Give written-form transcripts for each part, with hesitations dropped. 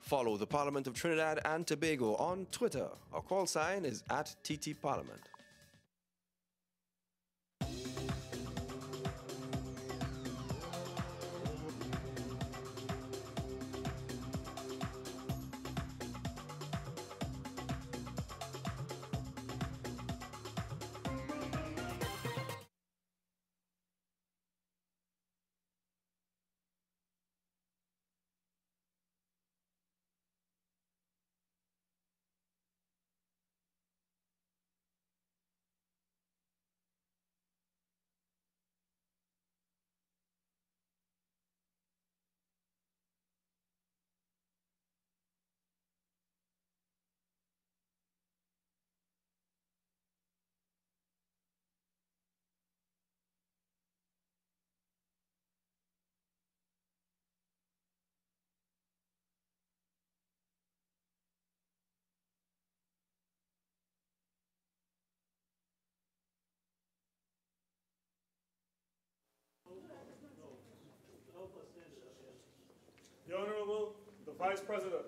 Follow the Parliament of Trinidad and Tobago on Twitter. Our call sign is @TTParliament. The Honourable, the Vice President.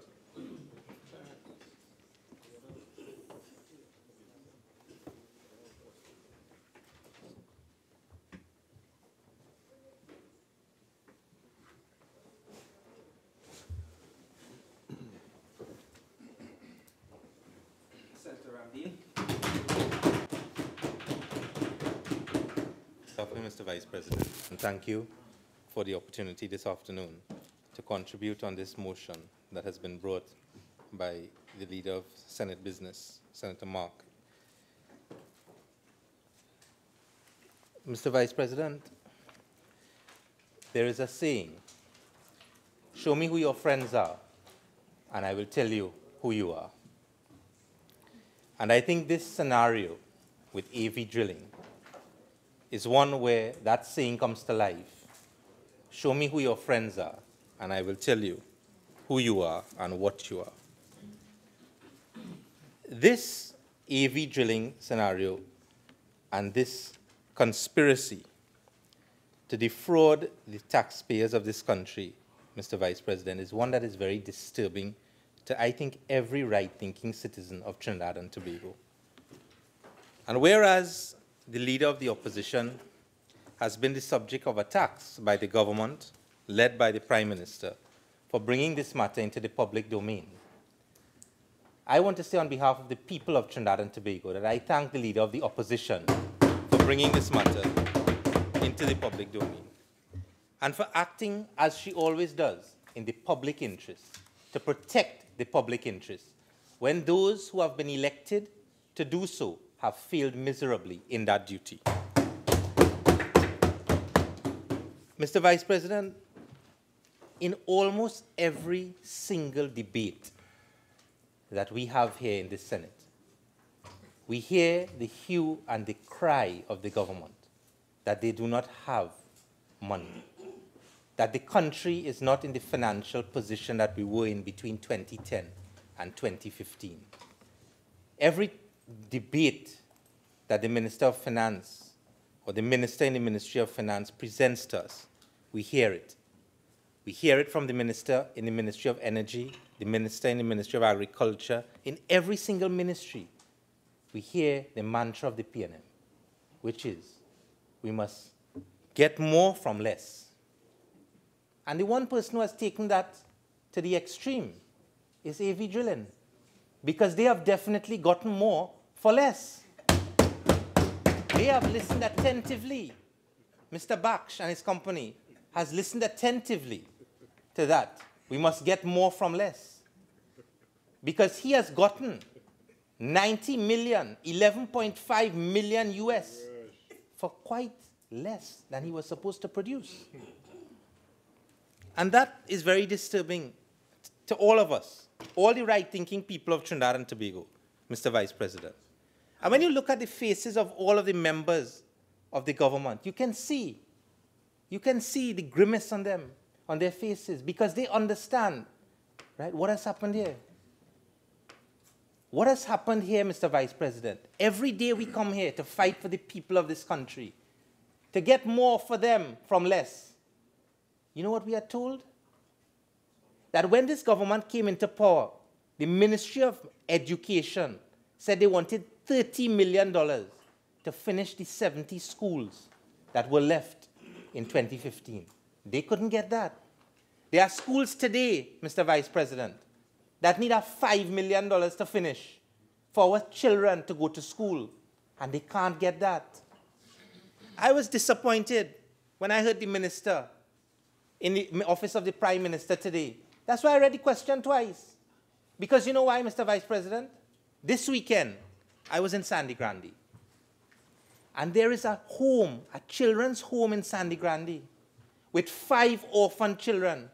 Senator Ramdeen. Mr. Vice President, and thank you for the opportunity this afternoon to contribute on this motion that has been brought by the leader of Senate Business, Senator Mark. Mr. Vice President, there is a saying, show me who your friends are, and I will tell you who you are. And I think this scenario with AV drilling is one where that saying comes to life. Show me who your friends are, and I will tell you who you are and what you are. This AV drilling scenario and this conspiracy to defraud the taxpayers of this country, Mr. Vice President, is one that is very disturbing to, I think, every right-thinking citizen of Trinidad and Tobago. And whereas the leader of the opposition has been the subject of attacks by the government, led by the Prime Minister, for bringing this matter into the public domain, I want to say on behalf of the people of Trinidad and Tobago that I thank the leader of the opposition for bringing this matter into the public domain and for acting as she always does in the public interest, to protect the public interest, when those who have been elected to do so have failed miserably in that duty. Mr. Vice President, in almost every single debate that we have here in the Senate, we hear the hue and the cry of the government that they do not have money, that the country is not in the financial position that we were in between 2010 and 2015. Every debate that the Minister of Finance or the Minister in the Ministry of Finance presents to us, we hear it. We hear it from the Minister in the Ministry of Energy, the Minister in the Ministry of Agriculture. In every single ministry, we hear the mantra of the PNM, which is, we must get more from less. And the one person who has taken that to the extreme is AV Drilling, because they have definitely gotten more for less. They have listened attentively. Mr. Baksh and his company has listened attentively to that. We must get more from less. Because he has gotten 90 million, 11.5 million US for quite less than he was supposed to produce. And that is very disturbing to all of us, all the right-thinking people of Trinidad and Tobago, Mr. Vice President. And when you look at the faces of all of the members of the government, you can see the grimace on them, on their faces, because they understand, right, what has happened here. What has happened here, Mr. Vice President? Every day we come here to fight for the people of this country, to get more for them from less. You know what we are told? that when this government came into power, the Ministry of Education said they wanted $30 million to finish the 70 schools that were left in 2015. They couldn't get that. There are schools today, Mr. Vice President, that need a $5 million to finish for our children to go to school, and they can't get that. I was disappointed when I heard the minister in the office of the Prime Minister today. That's why I read the question twice. Because you know why, Mr. Vice President? This weekend, I was in Sandy Grande. And there is a home, a children's home in Sandy Grande with 5 orphan children.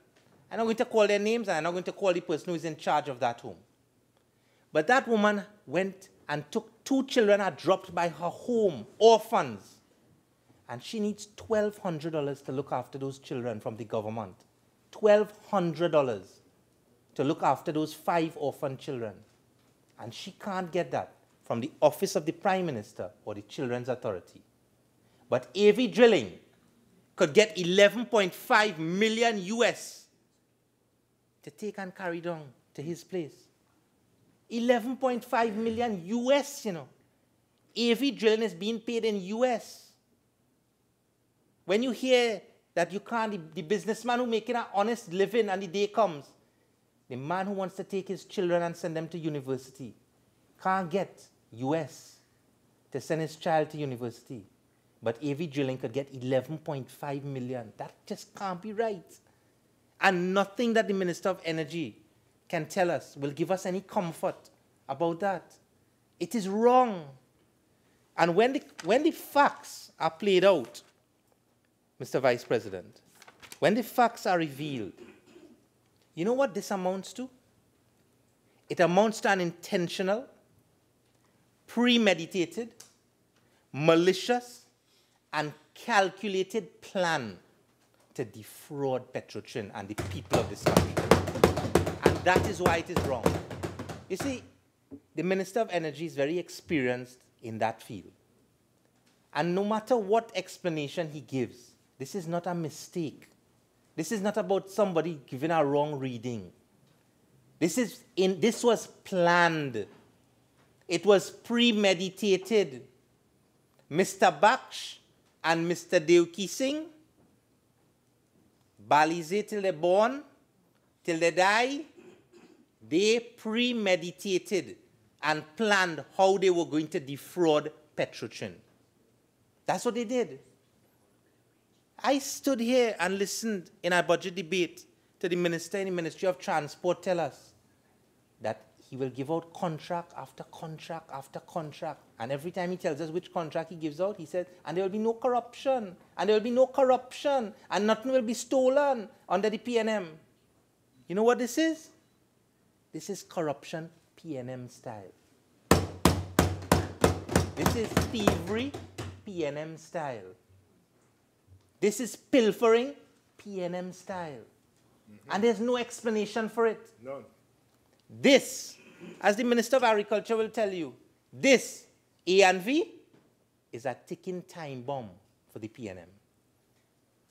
I'm not going to call their names, and I'm not going to call the person who is in charge of that home. But that woman went and took 2 children are dropped by her home, orphans. And she needs $1,200 to look after those children from the government. $1,200 to look after those 5 orphan children. And she can't get that from the office of the Prime Minister or the Children's Authority. But AV Drilling could get 11.5 million US to take and carry down to his place. 11.5 million US, you know. AV Drilling is being paid in US. When you hear that you can't, the businessman who's making an honest living and the day comes, the man who wants to take his children and send them to university can't get US to send his child to university. But AV Drilling could get 11.5 million. That just can't be right. And nothing that the Minister of Energy can tell us will give us any comfort about that. It is wrong. And when the facts are played out, Mr. Vice President, when the facts are revealed, you know what this amounts to? It amounts to an intentional, premeditated, malicious, and calculated plan to defraud Petrotrin and the people of this country. And that is why it is wrong. You see, the Minister of Energy is very experienced in that field. And no matter what explanation he gives, this is not a mistake. This is not about somebody giving a wrong reading. This was planned. It was premeditated. Mr. Baksh and Mr. Deuki Singh, Balize till they're born, till they die, they premeditated and planned how they were going to defraud Petrotrin. That's what they did. I stood here and listened in our budget debate to the minister in the Ministry of Transport tell us that he will give out contract after contract after contract. And every time he tells us which contract he gives out, he says, and there will be no corruption, and there will be no corruption, and nothing will be stolen under the PNM. You know what this is? This is corruption PNM style. This is thievery PNM style. This is pilfering PNM style. And there's no explanation for it. None. This, as the Minister of Agriculture will tell you, this A&V is a ticking time bomb for the PNM.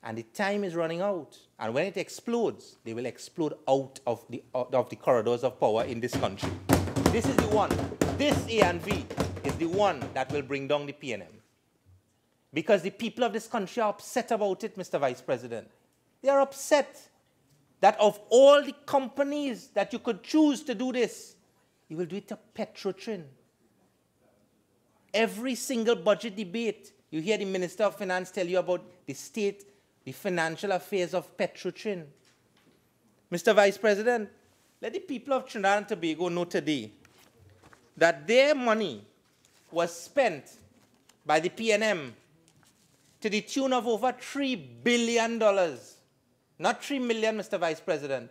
And the time is running out. And when it explodes, they will explode out of the corridors of power in this country. This is the one. This A&V is the one that will bring down the PNM. Because the people of this country are upset about it, Mr. Vice President. They are upset that of all the companies that you could choose to do this, you will do it to Petrotrin. Every single budget debate, you hear the Minister of Finance tell you about the state, the financial affairs of Petrotrin. Mr. Vice President, let the people of Trinidad and Tobago know today that their money was spent by the PNM to the tune of over $3 billion. Not 3 million, Mr. Vice President.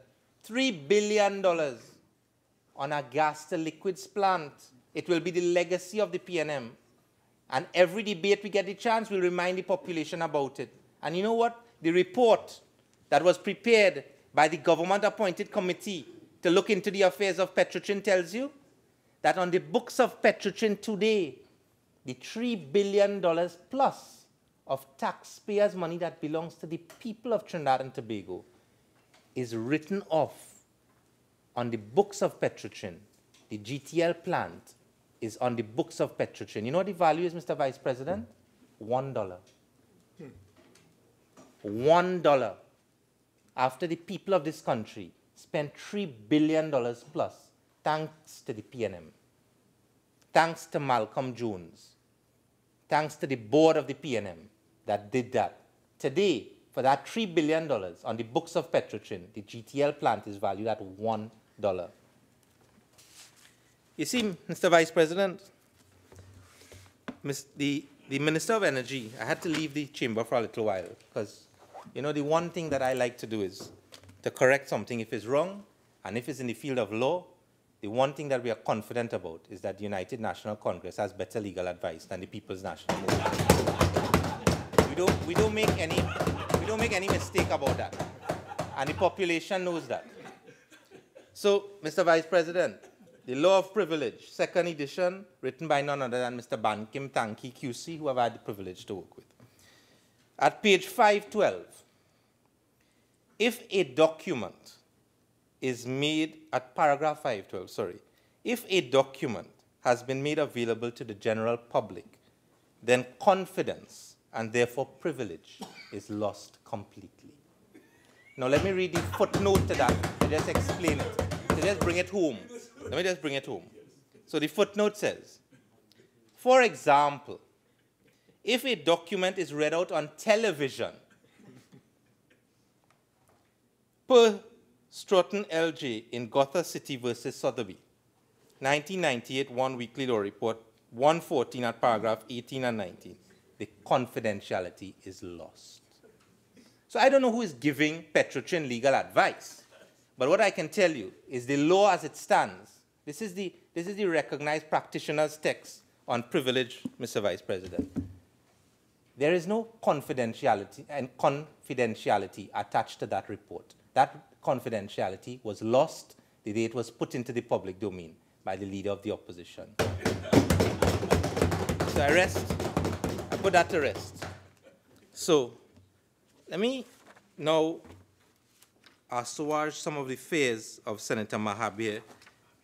$3 billion on a gas to liquids plant. It will be the legacy of the PNM. And every debate we get the chance, we'll remind the population about it. And you know what? The report that was prepared by the government-appointed committee to look into the affairs of Petrotrin tells you that on the books of Petrotrin today, the $3 billion plus of taxpayers' money that belongs to the people of Trinidad and Tobago is written off on the books of Petrotrin, the GTL plant is on the books of Petrotrin. You know what the value is, Mr. Vice President? $1. $1. After the people of this country spent $3 billion plus, thanks to the PNM, thanks to Malcolm Jones, thanks to the board of the PNM that did that. Today, for that $3 billion on the books of Petrotrin, the GTL plant is valued at $1. You see, Mr. Vice President, the Minister of Energy, I had to leave the chamber for a little while because, you know, the one thing that I like to do is to correct something if it's wrong, and if it's in the field of law, the one thing that we are confident about is that the United National Congress has better legal advice than the People's National Movement. We don't make any mistake about that, and the population knows that. So, Mr. Vice President, the Law of Privilege, second edition, written by none other than Mr. Bankim Tanki QC, who I've had the privilege to work with. At page 512, if a document is made, at paragraph 512, sorry, if a document has been made available to the general public, then confidence and therefore privilege is lost completely. Now let me read the footnote to that to just explain it, to just bring it home. Let me just bring it home. So the footnote says, for example, if a document is read out on television per Stratton LJ in Gotha City versus Sotheby, 1998, One Weekly Law Report, 114 at paragraph 18 and 19, the confidentiality is lost. So I don't know who is giving Petrotrin legal advice, but what I can tell you is the law as it stands. This is the recognized practitioner's text on privilege, Mr. Vice President. There is no confidentiality attached to that report. That confidentiality was lost the day it was put into the public domain by the leader of the opposition. So I put that to rest. So let me now assuage some of the fears of Senator Mahabir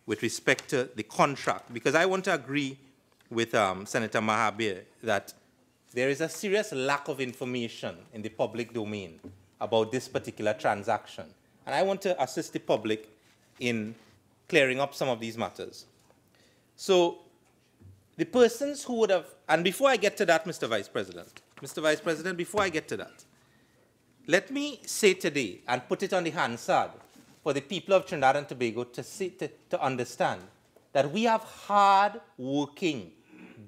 with respect to the contract, because I want to agree with Senator Mahabir that there is a serious lack of information in the public domain about this particular transaction. And I want to assist the public in clearing up some of these matters. So the persons who would have, and before I get to that, Mr. Vice President, before I get to that, let me say today and put it on the Hansard for the people of Trinidad and Tobago to understand that we have hard-working,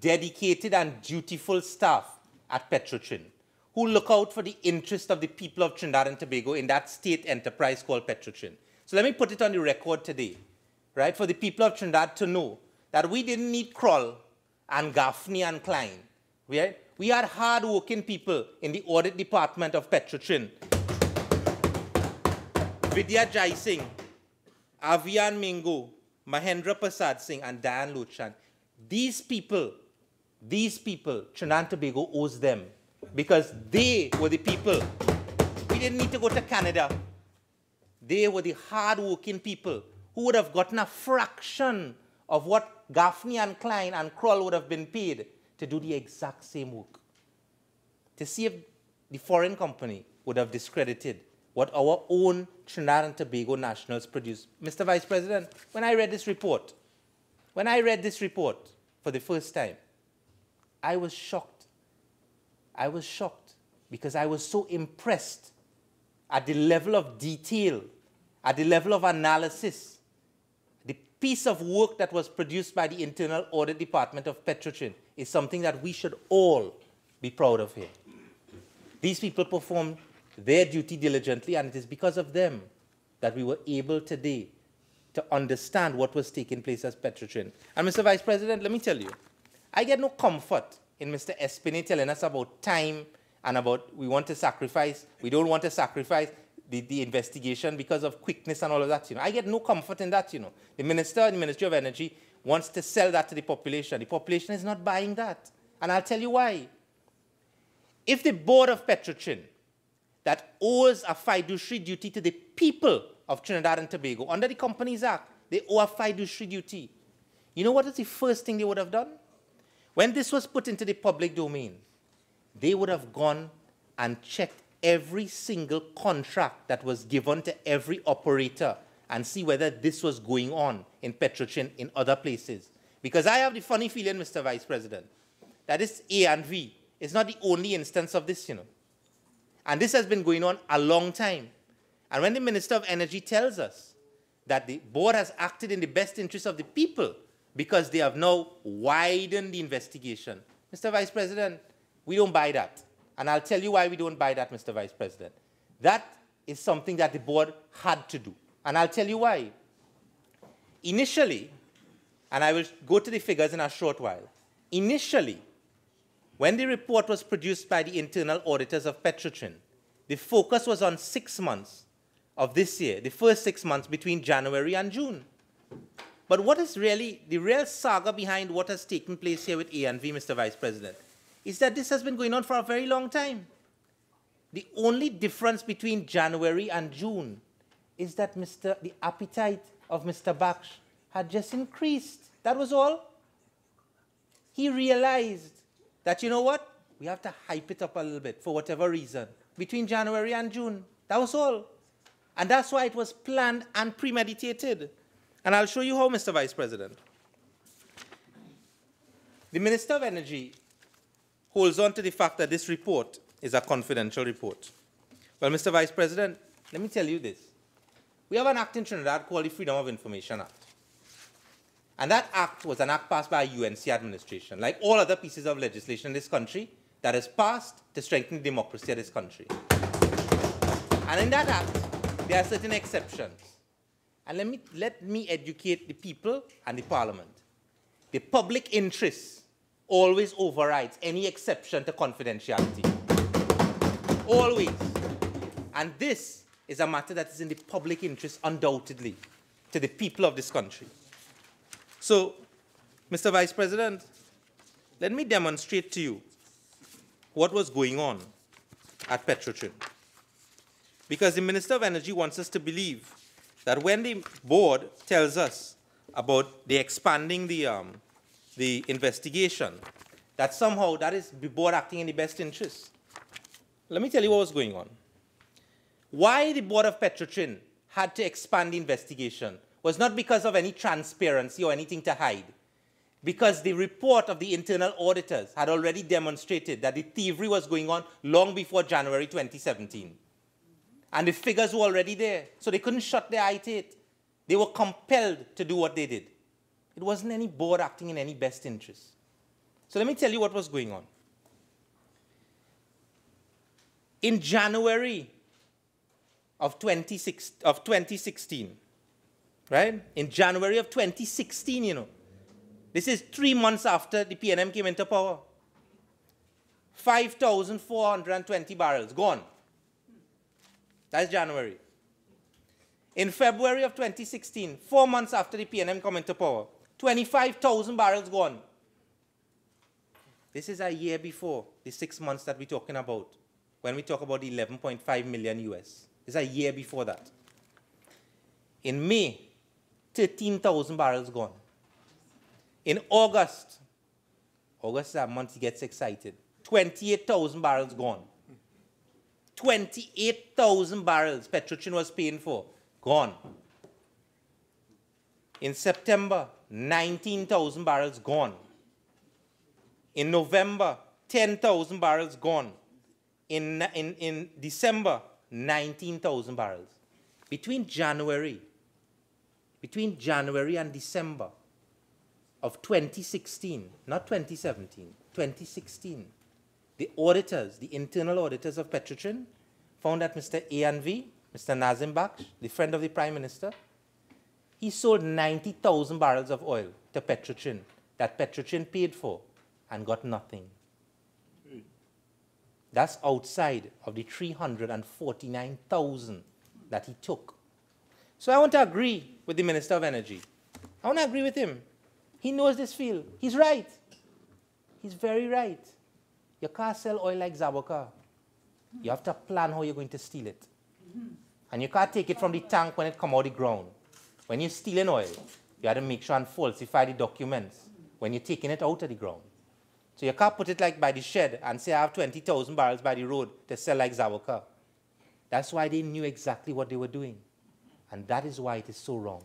dedicated and dutiful staff at Petrotrin who look out for the interest of the people of Trinidad and Tobago in that state enterprise called Petrotrin. So let me put it on the record today, right, for the people of Trinidad to know that we didn't need Kroll and Gaffney and Klein. We had hard-working people in the audit department of Petrotrin. Vidya Jai Singh, Avian Mingo, Mahendra Prasad Singh, and Diane Lochan. These people, Trinidad and Tobago owes them because they were the people. We didn't need to go to Canada. They were the hard-working people who would have gotten a fraction of what Gaffney and Klein and Kroll would have been paid to do the exact same work. To see if the foreign company would have discredited what our own Trinidad and Tobago nationals produced. Mr. Vice President, when I read this report for the first time, I was shocked. I was shocked because I was so impressed at the level of detail, at the level of analysis. The piece of work that was produced by the Internal Audit Department of Petrotrin is something that we should all be proud of here. These people performed their duty diligently, and it is because of them that we were able today to understand what was taking place as Petrotrin. And Mr. Vice President, let me tell you, I get no comfort in Mr. Espinay telling us about time and about we want to sacrifice, we don't want to sacrifice the investigation because of quickness and all of that. You know, I get no comfort in that. You know, the Minister and the Ministry of Energy wants to sell that to the population. The population is not buying that, and I'll tell you why. If the board of Petrotrin that owes a fiduciary duty to the people of Trinidad and Tobago. Under the Companies Act, they owe a fiduciary duty. You know what is the first thing they would have done? When this was put into the public domain, they would have gone and checked every single contract that was given to every operator and see whether this was going on in Petrochin in other places. Because I have the funny feeling, Mr. Vice President, that this A&V is not the only instance of this, you know. And this has been going on a long time. And when the Minister of Energy tells us that the board has acted in the best interest of the people because they have now widened the investigation, Mr. Vice President, we don't buy that. And I'll tell you why we don't buy that, Mr. Vice President. That is something that the board had to do. And I'll tell you why. Initially, and I will go to the figures in a short while, initially, when the report was produced by the internal auditors of Petrochin, the focus was on 6 months of this year, the first 6 months between January and June. But what is really the real saga behind what has taken place here with A&V, Mr. Vice President, is that this has been going on for a very long time. The only difference between January and June is that the appetite of Mr. Baksh had just increased. That was all. He realized that, you know what, we have to hype it up a little bit for whatever reason between January and June. That was all. And that's why it was planned and premeditated. And I'll show you how, Mr. Vice President. The Minister of Energy holds on to the fact that this report is a confidential report. Well, Mr. Vice President, let me tell you this. We have an act in Trinidad called the Freedom of Information Act. And that act was an act passed by a UNC administration, like all other pieces of legislation in this country that is passed to strengthen the democracy of this country. And in that act, there are certain exceptions. And let me educate the people and the Parliament. The public interest always overrides any exception to confidentiality. Always. And this is a matter that is in the public interest, undoubtedly, to the people of this country. So, Mr. Vice President, let me demonstrate to you what was going on at Petrochin. Because the Minister of Energy wants us to believe that when the board tells us about the expanding the investigation, that somehow that is the board acting in the best interest. Let me tell you what was going on. Why the board of Petrochin had to expand the investigation was not because of any transparency or anything to hide. Because the report of the internal auditors had already demonstrated that the thievery was going on long before January 2017. And the figures were already there, so they couldn't shut their eye to it. They were compelled to do what they did. It wasn't any board acting in any best interest. So let me tell you what was going on. In January of 2016, right? In January of 2016, you know, this is 3 months after the PNM came into power. 5,420 barrels gone. That's January. In February of 2016, 4 months after the PNM came into power, 25,000 barrels gone. This is a year before the 6 months that we're talking about, when we talk about the 11.5 million US. It's a year before that. In May, 13,000 barrels gone. In August is a month he gets excited, 28,000 barrels gone. 28,000 barrels Petrochin was paying for, gone. In September, 19,000 barrels gone. In November, 10,000 barrels gone. In December, 19,000 barrels. Between January and December of 2016, not 2017, 2016, the auditors, the internal auditors of Petrochin, found that Mr. A&V, Mr. Nazim Baksh, the friend of the Prime Minister, he sold 90,000 barrels of oil to Petrochin that Petrochin paid for and got nothing. That's outside of the 349,000 that he took. So I want to agree with the Minister of Energy. I want to agree with him. He knows this field. He's right. He's very right. You can't sell oil like Zaboka. You have to plan how you're going to steal it. And you can't take it from the tank when it comes out of the ground. When you're stealing oil, you have to make sure and falsify the documents when you're taking it out of the ground. So you can't put it like by the shed and say, I have 20,000 barrels by the road to sell like Zawaka. That's why they knew exactly what they were doing. And that is why it is so wrong.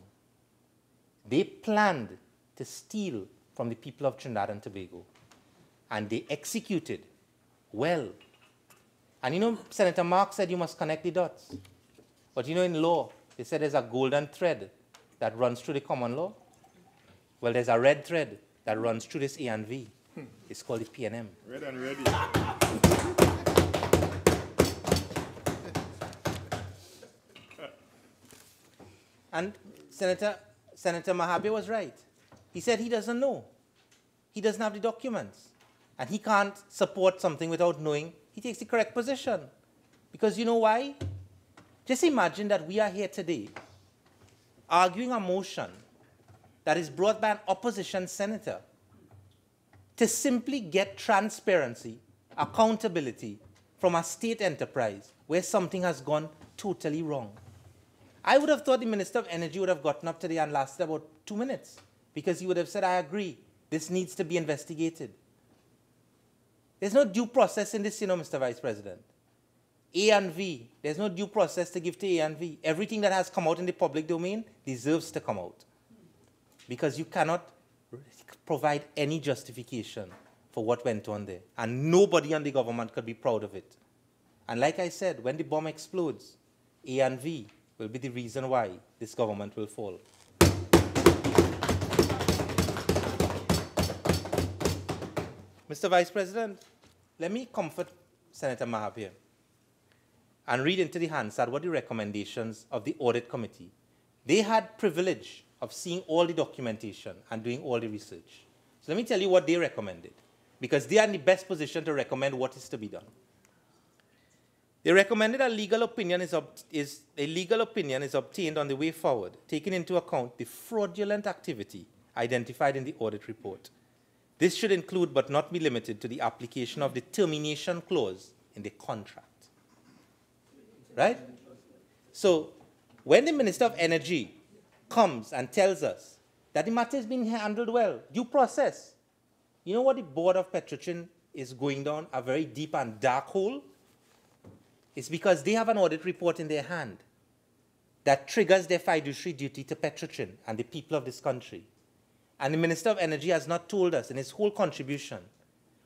They planned to steal from the people of Trinidad and Tobago. And they executed well. And you know, Senator Mark said you must connect the dots. But you know, in law, they said there's a golden thread that runs through the common law. Well, there's a red thread that runs through this A and V. It's called the P&M. Red and ready. And Senator Mahabe was right. He said he doesn't know. He doesn't have the documents. And he can't support something without knowing. He takes the correct position. Because you know why? Just imagine that we are here today arguing a motion that is brought by an opposition senator to simply get transparency, accountability from a state enterprise where something has gone totally wrong. I would have thought the Minister of Energy would have gotten up today and lasted about 2 minutes because he would have said, I agree, this needs to be investigated. There's no due process in this, you know, Mr. Vice President. A and V, there's no due process to give to A and V. Everything that has come out in the public domain deserves to come out because you cannot provide any justification for what went on there. And nobody in the government could be proud of it. And like I said, when the bomb explodes, A and V will be the reason why this government will fall. Mr. Vice President, let me comfort Senator Mahabe and read into the Hansard what the recommendations of the Audit Committee. They had privilege of seeing all the documentation and doing all the research. So let me tell you what they recommended, because they are in the best position to recommend what is to be done. They recommended a legal opinion is obtained on the way forward, taking into account the fraudulent activity identified in the audit report. This should include, but not be limited to, the application of the termination clause in the contract. Right? So when the Minister of Energy comes and tells us that the matter is being handled well, due process, you know what the board of Petrochin is going down a very deep and dark hole? It's because they have an audit report in their hand that triggers their fiduciary duty to Petrochin and the people of this country. And the Minister of Energy has not told us in his whole contribution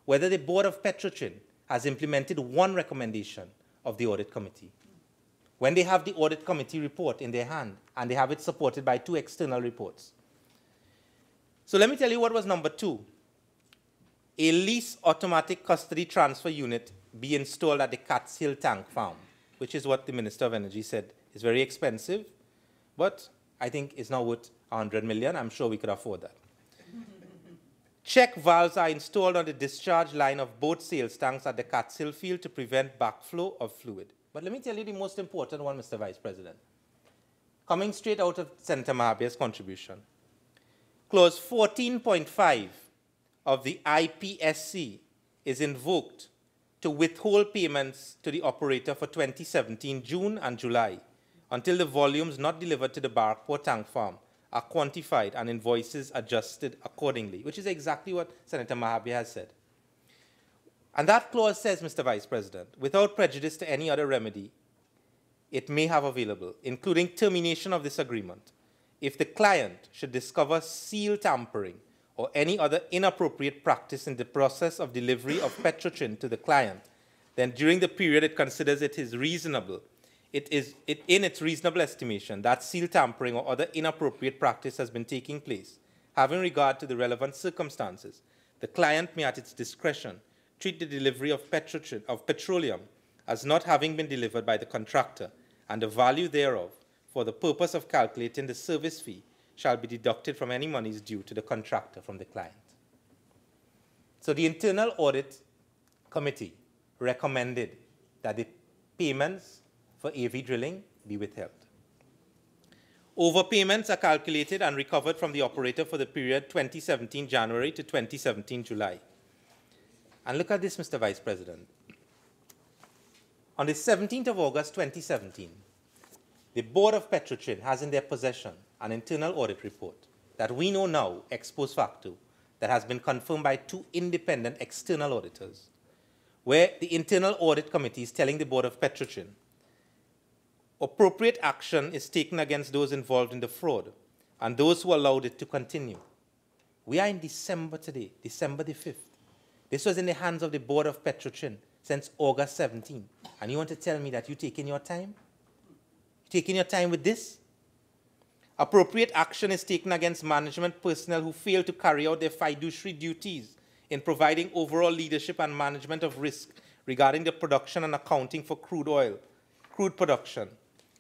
whether the board of Petrochin has implemented one recommendation of the audit committee. When they have the audit committee report in their hand and they have it supported by 2 external reports. So let me tell you what was number 2. A lease automatic custody transfer unit be installed at the Cats Hill Tank Farm, which is what the Minister of Energy said is very expensive, but I think it's now worth 100 million. I'm sure we could afford that. Check valves are installed on the discharge line of both sales tanks at the Cats Hill field to prevent backflow of fluid. But let me tell you the most important one, Mr. Vice President. Coming straight out of Senator Mahabe's contribution. Clause 14.5 of the IPSC is invoked to withhold payments to the operator for 2017 June and July until the volumes not delivered to the Barrackport Tank Farm are quantified and invoices adjusted accordingly, which is exactly what Senator Mahabe has said. And that clause says, Mr. Vice President, without prejudice to any other remedy it may have available, including termination of this agreement, if the client should discover seal tampering or any other inappropriate practice in the process of delivery of Petrochin to the client, then during the period it considers it is reasonable, in its reasonable estimation, that seal tampering or other inappropriate practice has been taking place, having regard to the relevant circumstances, the client may at its discretion treat the delivery of petroleum as not having been delivered by the contractor, and the value thereof, for the purpose of calculating the service fee, shall be deducted from any monies due to the contractor from the client. So the Internal Audit Committee recommended that the payments for AV drilling be withheld. Overpayments are calculated and recovered from the operator for the period 2017 January to 2017 July. And look at this, Mr. Vice President. On the 17th of August 2017, the Board of Petrotrin has in their possession an internal audit report that we know now, ex post facto, that has been confirmed by 2 independent external auditors, where the internal audit committee is telling the Board of Petrotrin appropriate action is taken against those involved in the fraud and those who allowed it to continue. We are in December today, December the 5th. This was in the hands of the Board of Petrotrin since August 17. And you want to tell me that you're taking your time? You're taking your time with this? Appropriate action is taken against management personnel who fail to carry out their fiduciary duties in providing overall leadership and management of risk regarding the production and accounting for crude oil, crude production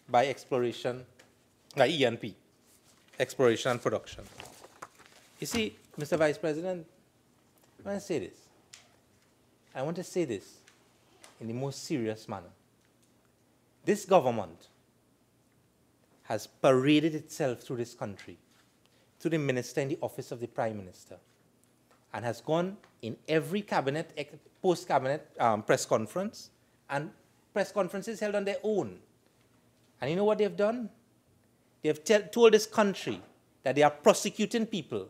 by exploration, by E&P, exploration and production. You see, Mr. Vice President, I want to say this. I want to say this in the most serious manner. This government has paraded itself through this country, through the minister in the office of the Prime Minister, and has gone in every cabinet, post-cabinet press conference, and press conferences held on their own. And you know what they've done? They've told this country that they are prosecuting people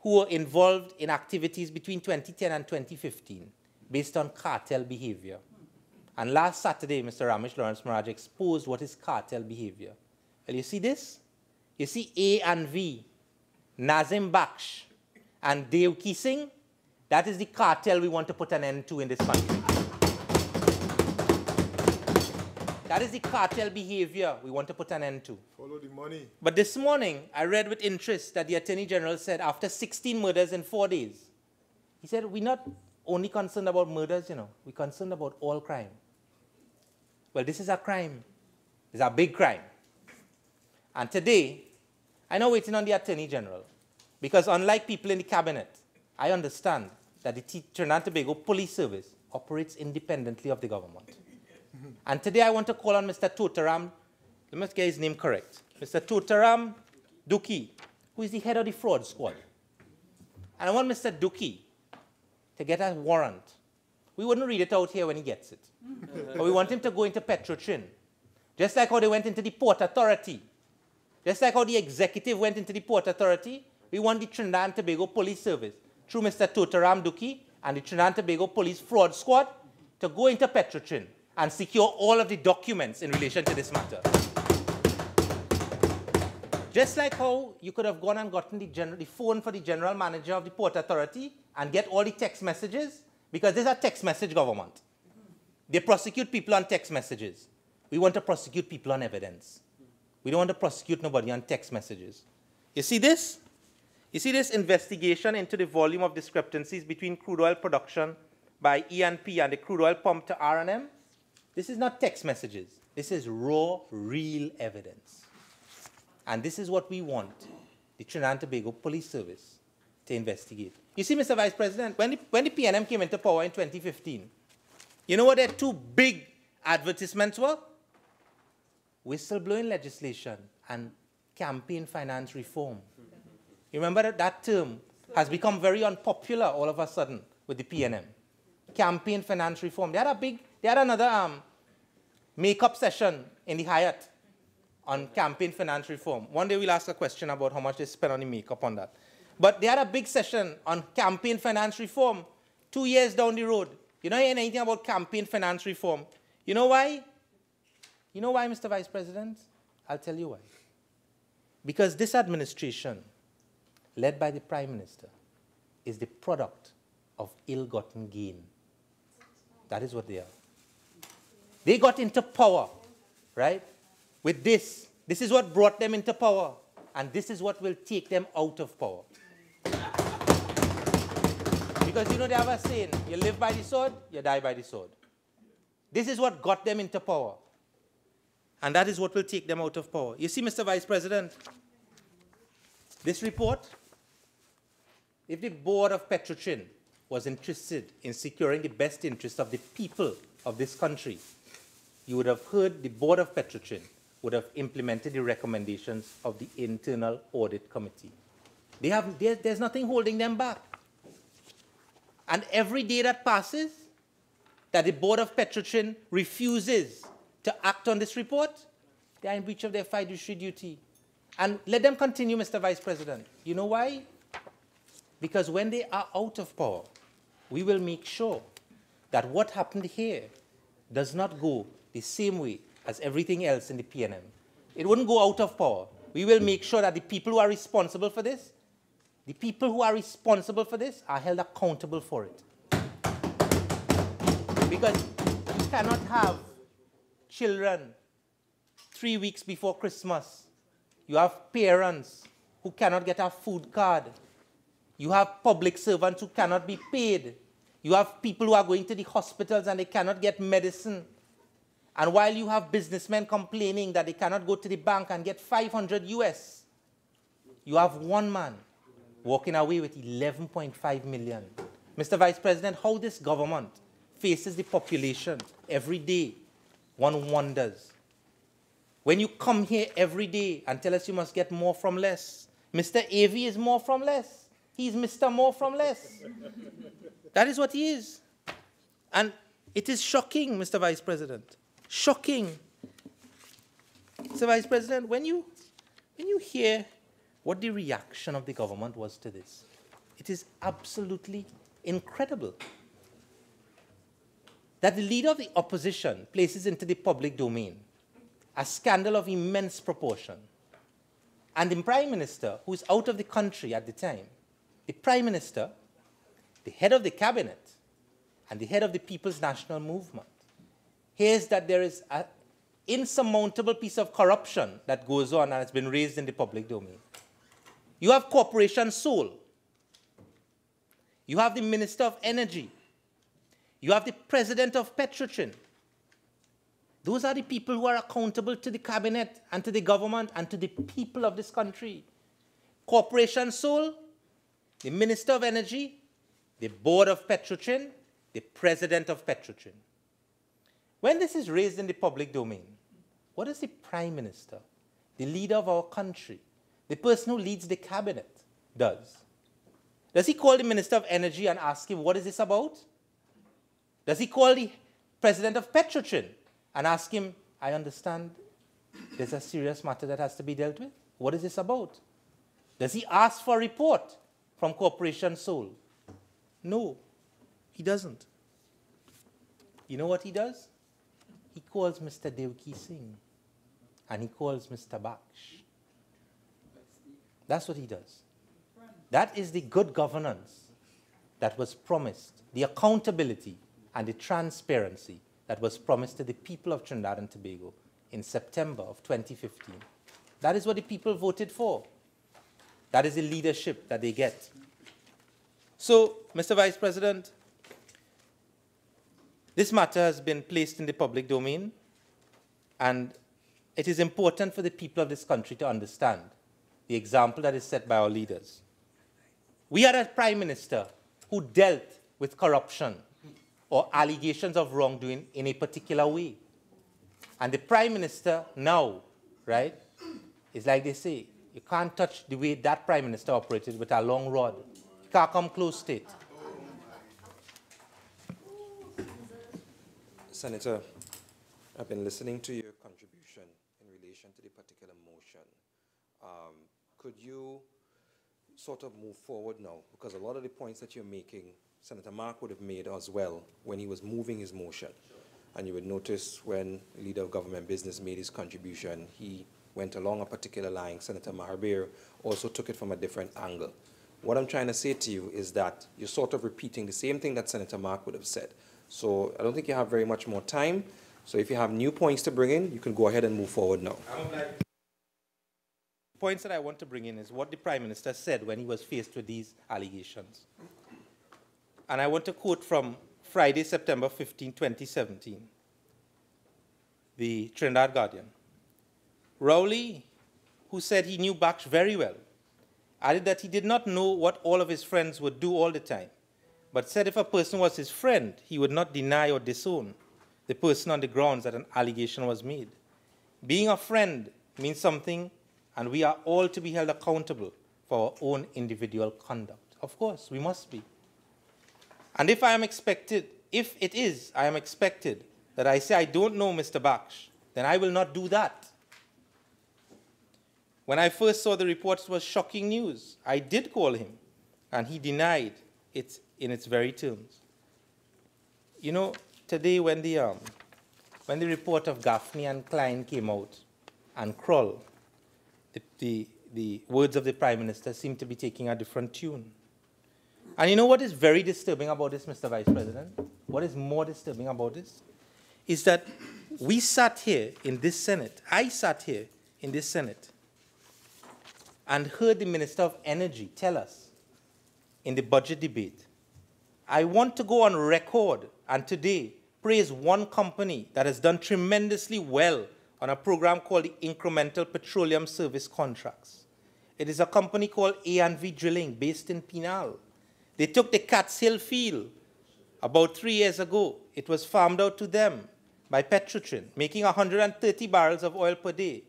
who were involved in activities between 2010 and 2015 based on cartel behavior. And last Saturday, Mr. Ramesh Lawrence Maharaj exposed what is cartel behavior. Well, you see this? You see A and V, Nazim Baksh and Devki Singh? That is the cartel we want to put an end to in this country. That is the cartel behavior we want to put an end to. Follow the money. But this morning, I read with interest that the Attorney General said after 16 murders in 4 days, he said, we're not only concerned about murders, you know, we're concerned about all crime. Well, this is a crime. It's a big crime. And today, I'm not waiting on the Attorney General, because unlike people in the cabinet, I understand that the Trinidad and Tobago Police Service operates independently of the government. And today I want to call on Mr. Totaram, let me get his name correct, Mr. Totaram Duki, who is the head of the fraud squad. And I want Mr. Duki to get a warrant. We wouldn't read it out here when he gets it. But we want him to go into Petrotrin, just like how they went into the Port Authority. Just like how the executive went into the Port Authority, we want the Trinidad and Tobago Police Service, through Mr. Totaram Duki and the Trinidad and Tobago Police Fraud Squad, to go into Petrotrin and secure all of the documents in relation to this matter. Just like how you could have gone and gotten the phone for the general manager of the Port Authority and get all the text messages, because this is a text message government. They prosecute people on text messages. We want to prosecute people on evidence. We don't want to prosecute nobody on text messages. You see this? You see this investigation into the volume of discrepancies between crude oil production by E&P and the crude oil pump to R&M? This is not text messages. This is raw, real evidence. And this is what we want the Trinidad and Tobago Police Service to investigate. You see, Mr. Vice President, when the PNM came into power in 2015, you know what their 2 big advertisements were? Whistleblowing legislation and campaign finance reform. You remember that term has become very unpopular all of a sudden with the PNM. Campaign finance reform. They had another makeup session in the Hyatt on campaign finance reform. One day we'll ask a question about how much they spent on the makeup on that. But they had a big session on campaign finance reform 2 years down the road. You don't hear anything about campaign finance reform. You know why? You know why, Mr. Vice President? I'll tell you why. Because this administration, led by the Prime Minister, is the product of ill-gotten gain. That is what they are. They got into power, right? With this. This is what brought them into power. And this is what will take them out of power. Because you know they have a saying, you live by the sword, you die by the sword. This is what got them into power. And that is what will take them out of power. You see, Mr. Vice President, this report, if the Board of Petrotrin was interested in securing the best interests of the people of this country, you would have heard the Board of Petrotrin would have implemented the recommendations of the Internal Audit Committee. There's nothing holding them back. And every day that passes, that the board of Petrotrin refuses to act on this report, they are in breach of their fiduciary duty. And let them continue, Mr. Vice President. You know why? Because when they are out of power, we will make sure that what happened here does not go the same way as everything else in the PNM. It wouldn't go out of power. We will make sure that the people who are responsible for this, are held accountable for it. Because you cannot have children 3 weeks before Christmas. You have parents who cannot get a food card. You have public servants who cannot be paid. You have people who are going to the hospitals and they cannot get medicine. And while you have businessmen complaining that they cannot go to the bank and get 500 US, you have one man walking away with 11.5 million. Mr. Vice President, how this government faces the population every day, one wonders. When you come here every day and tell us you must get more from less, Mr. AV is more from less. He's Mr. More from less. That is what he is. And it is shocking, Mr. Vice President. Shocking. Mr. Vice President, when you hear what the reaction of the government was to this, it is absolutely incredible that the leader of the opposition places into the public domain a scandal of immense proportion. And the Prime Minister, who is out of the country at the time, the Prime Minister, the head of the cabinet, and the head of the People's National Movement, hears that there is an insurmountable piece of corruption that goes on and has been raised in the public domain. You have Corporation Seoul. You have the Minister of Energy. You have the President of Petrotrin. Those are the people who are accountable to the cabinet and to the government and to the people of this country. Corporation Seoul, the Minister of Energy, the Board of Petrotrin, the President of Petrotrin. When this is raised in the public domain, what does the Prime Minister, the leader of our country, the person who leads the cabinet, does? Does he call the Minister of Energy and ask him, what is this about? Does he call the President of Petrotrin and ask him, I understand there's a serious matter that has to be dealt with? What is this about? Does he ask for a report from Corporation Seoul? No, he doesn't. You know what he does? He calls Mr. Devki Singh and he calls Mr. Baksh. That's what he does. That is the good governance that was promised, the accountability and the transparency that was promised to the people of Trinidad and Tobago in September of 2015. That is what the people voted for. That is the leadership that they get. So, Mr. Vice President, this matter has been placed in the public domain, and it is important for the people of this country to understand the example that is set by our leaders. We had a Prime Minister who dealt with corruption or allegations of wrongdoing in a particular way. And the Prime Minister now, right, is like they say, you can't touch the way that Prime Minister operated with a long rod. You can't come close to it. Senator, I've been listening to your contribution in relation to the particular motion. Could you sort of move forward now? Because a lot of the points that you're making, Senator Mark would have made as well when he was moving his motion. And you would notice when the Leader of Government Business made his contribution, he went along a particular line. Senator Mahabir also took it from a different angle. What I'm trying to say to you is that you're sort of repeating the same thing that Senator Mark would have said. So I don't think you have very much more time. So if you have new points to bring in, you can go ahead and move forward now. Points that I want to bring in is what the Prime Minister said when he was faced with these allegations. And I want to quote from Friday, September 15, 2017, the Trinidad Guardian. Rowley, who said he knew Baksh very well, added that he did not know what all of his friends would do all the time, but said if a person was his friend, he would not deny or disown the person on the grounds that an allegation was made. Being a friend means something, and we are all to be held accountable for our own individual conduct. Of course, we must be. And if I am expected if it is, I am expected that I say I don't know Mr. Baksh, then I will not do that. When I first saw the reports, it was shocking news. I did call him, and he denied it in its very terms. You know, today when the report of Gaffney and Klein came out, and Kroll, the words of the Prime Minister seem to be taking a different tune. And you know what is very disturbing about this, Mr. Vice President? What is more disturbing about this is that we sat here in this Senate, I sat here in this Senate, and heard the Minister of Energy tell us in the budget debate, I want to go on record and today praise one company that has done tremendously well on a program called the Incremental Petroleum Service Contracts. It is a company called A&V Drilling based in Penal. They took the Cats Hill field about 3 years ago. It was farmed out to them by Petrotrin, making 130 barrels of oil per day.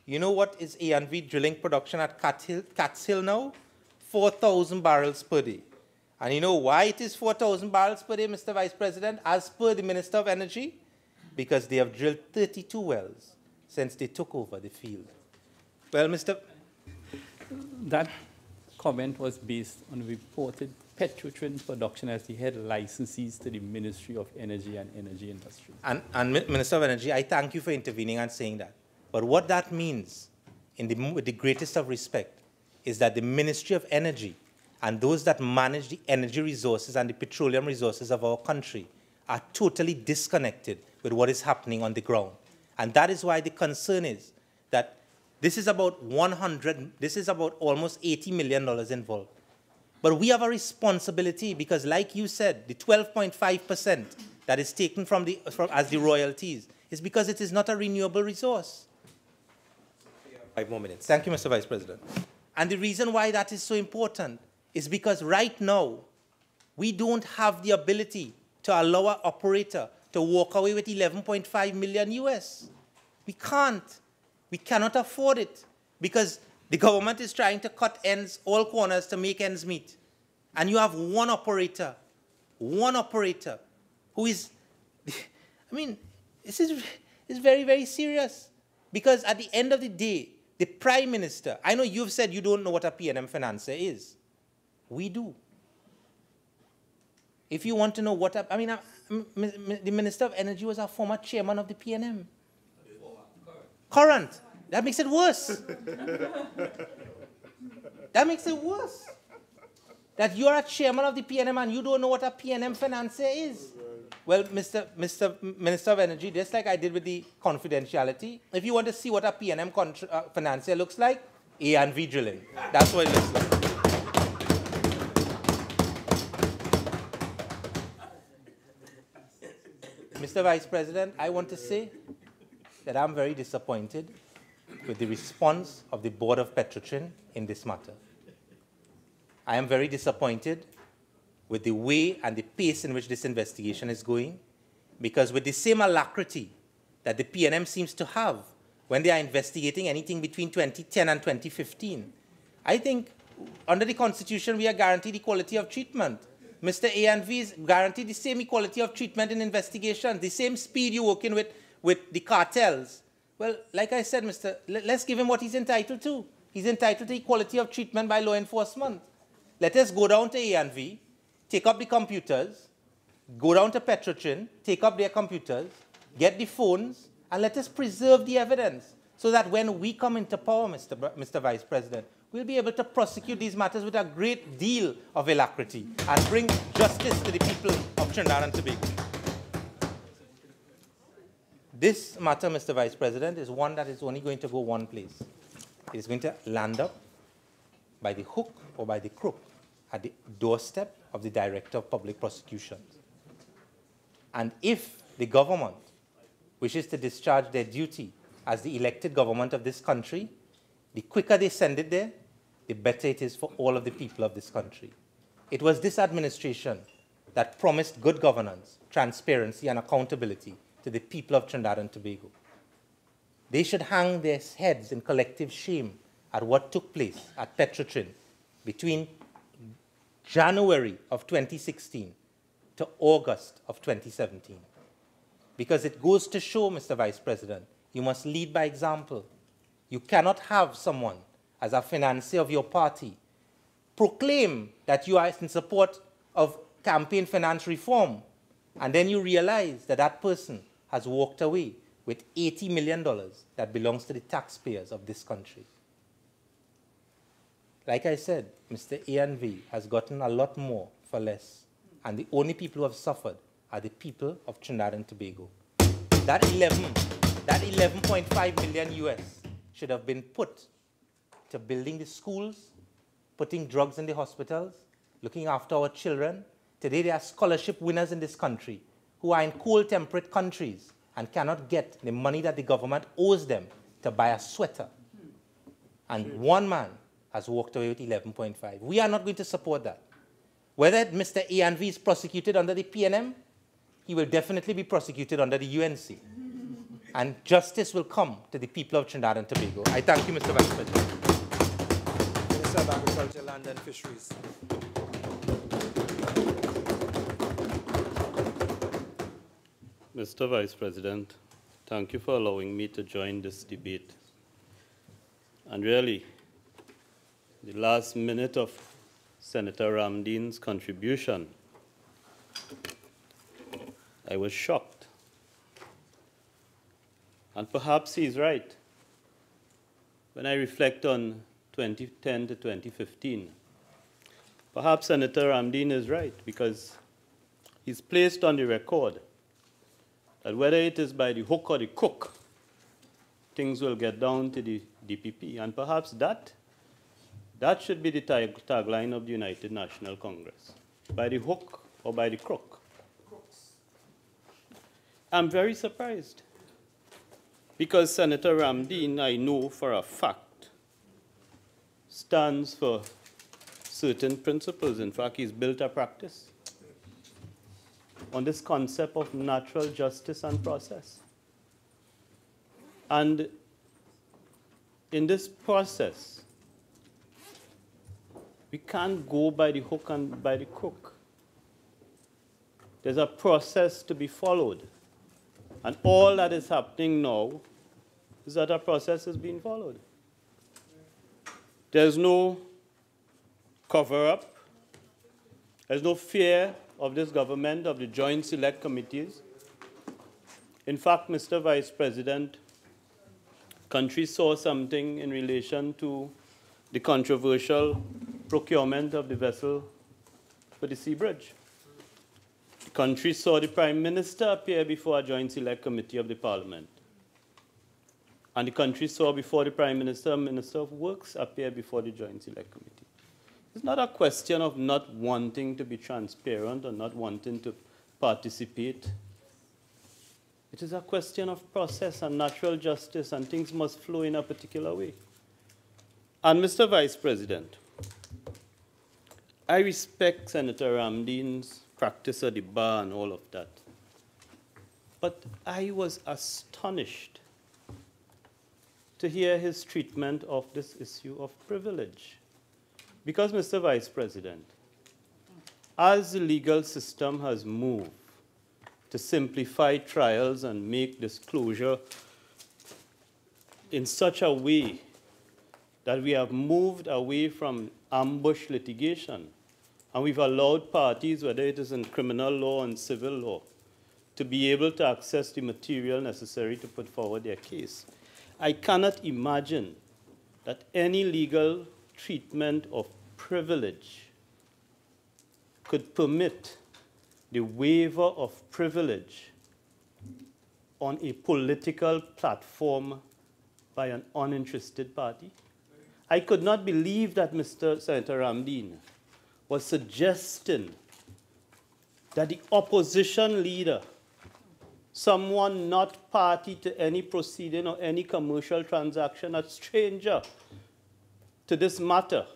You know what is A&V Drilling production at Cats Hill now? 4,000 barrels per day. And you know why it is 4,000 barrels per day, Mr. Vice President, as per the Minister of Energy? Because they have drilled 32 wells since they took over the field. Well, That comment was based on reported Petrotrin production as the head licensees to the Ministry of Energy and Energy Industry. And Minister of Energy, I thank you for intervening and saying that. But what that means, with the greatest of respect, is that the Ministry of Energy and those that manage the energy resources and the petroleum resources of our country are totally disconnected with what is happening on the ground. And that is why the concern is that this is about almost $80 million involved. But we have a responsibility because, like you said, the 12.5% that is taken as the royalties is because it is not a renewable resource. 5 more minutes. Thank you, Mr. Vice President. And the reason why that is so important is because right now, we don't have the ability to allow our operator to walk away with 11.5 million US. We can't. We cannot afford it because the government is trying to cut all corners to make ends meet. And you have one operator who is, I mean, this is very, very serious. Because at the end of the day, the Prime Minister, I know you've said you don't know what a PNM financier is. We do. If you want to know what, the Minister of Energy was a former chairman of the PNM. Current. That makes it worse. That makes it worse. That you are a chairman of the PNM and you don't know what a PNM financier is. Well, Mr. Minister of Energy, just like I did with the confidentiality, if you want to see what a PNM financier looks like, A&V Drilling. That's what it looks like. Mr. Vice President, I want to say that I'm very disappointed with the response of the board of Petrotrin in this matter. I am very disappointed with the way and the pace in which this investigation is going, because with the same alacrity that the PNM seems to have when they are investigating anything between 2010 and 2015, I think under the Constitution we are guaranteed equality of treatment. Mr. A&V is guaranteed the same equality of treatment in investigations, the same speed you're working with the cartels. Well, like I said, let's give him what he's entitled to. He's entitled to equality of treatment by law enforcement. Let us go down to A&V, take up the computers, go down to Petrotrin, take up their computers, get the phones, and let us preserve the evidence so that when we come into power, Mr. Vice President, we'll be able to prosecute these matters with a great deal of alacrity and bring justice to the people of Trinidad and Tobago. This matter, Mr. Vice President, is one that is only going to go one place. It is going to land up by the hook or by the crook at the doorstep of the Director of Public Prosecutions. And if the government wishes to discharge their duty as the elected government of this country, the quicker they send it there, the better it is for all of the people of this country. It was this administration that promised good governance, transparency, and accountability to the people of Trinidad and Tobago. They should hang their heads in collective shame at what took place at Petrotrin between January of 2016 to August of 2017. Because it goes to show, Mr. Vice President, you must lead by example. You cannot have someone, as a financier of your party, proclaim that you are in support of campaign finance reform, and then you realize that that person has walked away with $80 million that belongs to the taxpayers of this country. Like I said, Mr. A&V has gotten a lot more for less, and the only people who have suffered are the people of Trinidad and Tobago. That 11.5 million US should have been put to building the schools, putting drugs in the hospitals, looking after our children. Today there are scholarship winners in this country who are in cold temperate countries and cannot get the money that the government owes them to buy a sweater. And one man has walked away with 11.5. We are not going to support that. Whether Mr. A&V is prosecuted under the PNM, he will definitely be prosecuted under the UNC. And justice will come to the people of Trinidad and Tobago. I thank you, Mr. Vice President. Minister of Agriculture, Land and Fisheries. Mr. Vice President, thank you for allowing me to join this debate. And really, the last minute of Senator Ramdeen's contribution, I was shocked. And perhaps he's right. When I reflect on 2010 to 2015, perhaps Senator Ramdeen is right, because he's placed on the record that whether it is by the hook or the crook, things will get down to the DPP. And perhaps that should be the tagline of the United National Congress. By the hook or by the crook. I'm very surprised, because Senator Ramdeen, I know for a fact, stands for certain principles. In fact, he's built a practice on this concept of natural justice and process. And in this process, we can't go by the hook and by the crook. There's a process to be followed. And all that is happening now is that a process is being followed. There's no cover-up. There's no fear of this government, of the Joint Select Committees. In fact, Mr. Vice President, country saw something in relation to the controversial procurement of the vessel for the sea bridge. The country saw the Prime Minister appear before a Joint Select Committee of the Parliament. And the country saw before the Prime Minister, Minister of Works appear before the Joint Select Committee. It's not a question of not wanting to be transparent or not wanting to participate. It is a question of process and natural justice, and things must flow in a particular way. And Mr. Vice President, I respect Senator Ramdeen's practice of the bar and all of that. But I was astonished to hear his treatment of this issue of privilege. Because, Mr. Vice President, as the legal system has moved to simplify trials and make disclosure in such a way that we have moved away from ambush litigation, and we've allowed parties, whether it is in criminal law and civil law, to be able to access the material necessary to put forward their case. I cannot imagine that any legal treatment of privilege could permit the waiver of privilege on a political platform by an uninterested party. I could not believe that Mr. Senator Ramdeen was suggesting that the opposition leader, someone not party to any proceeding or any commercial transaction, a stranger to this matter,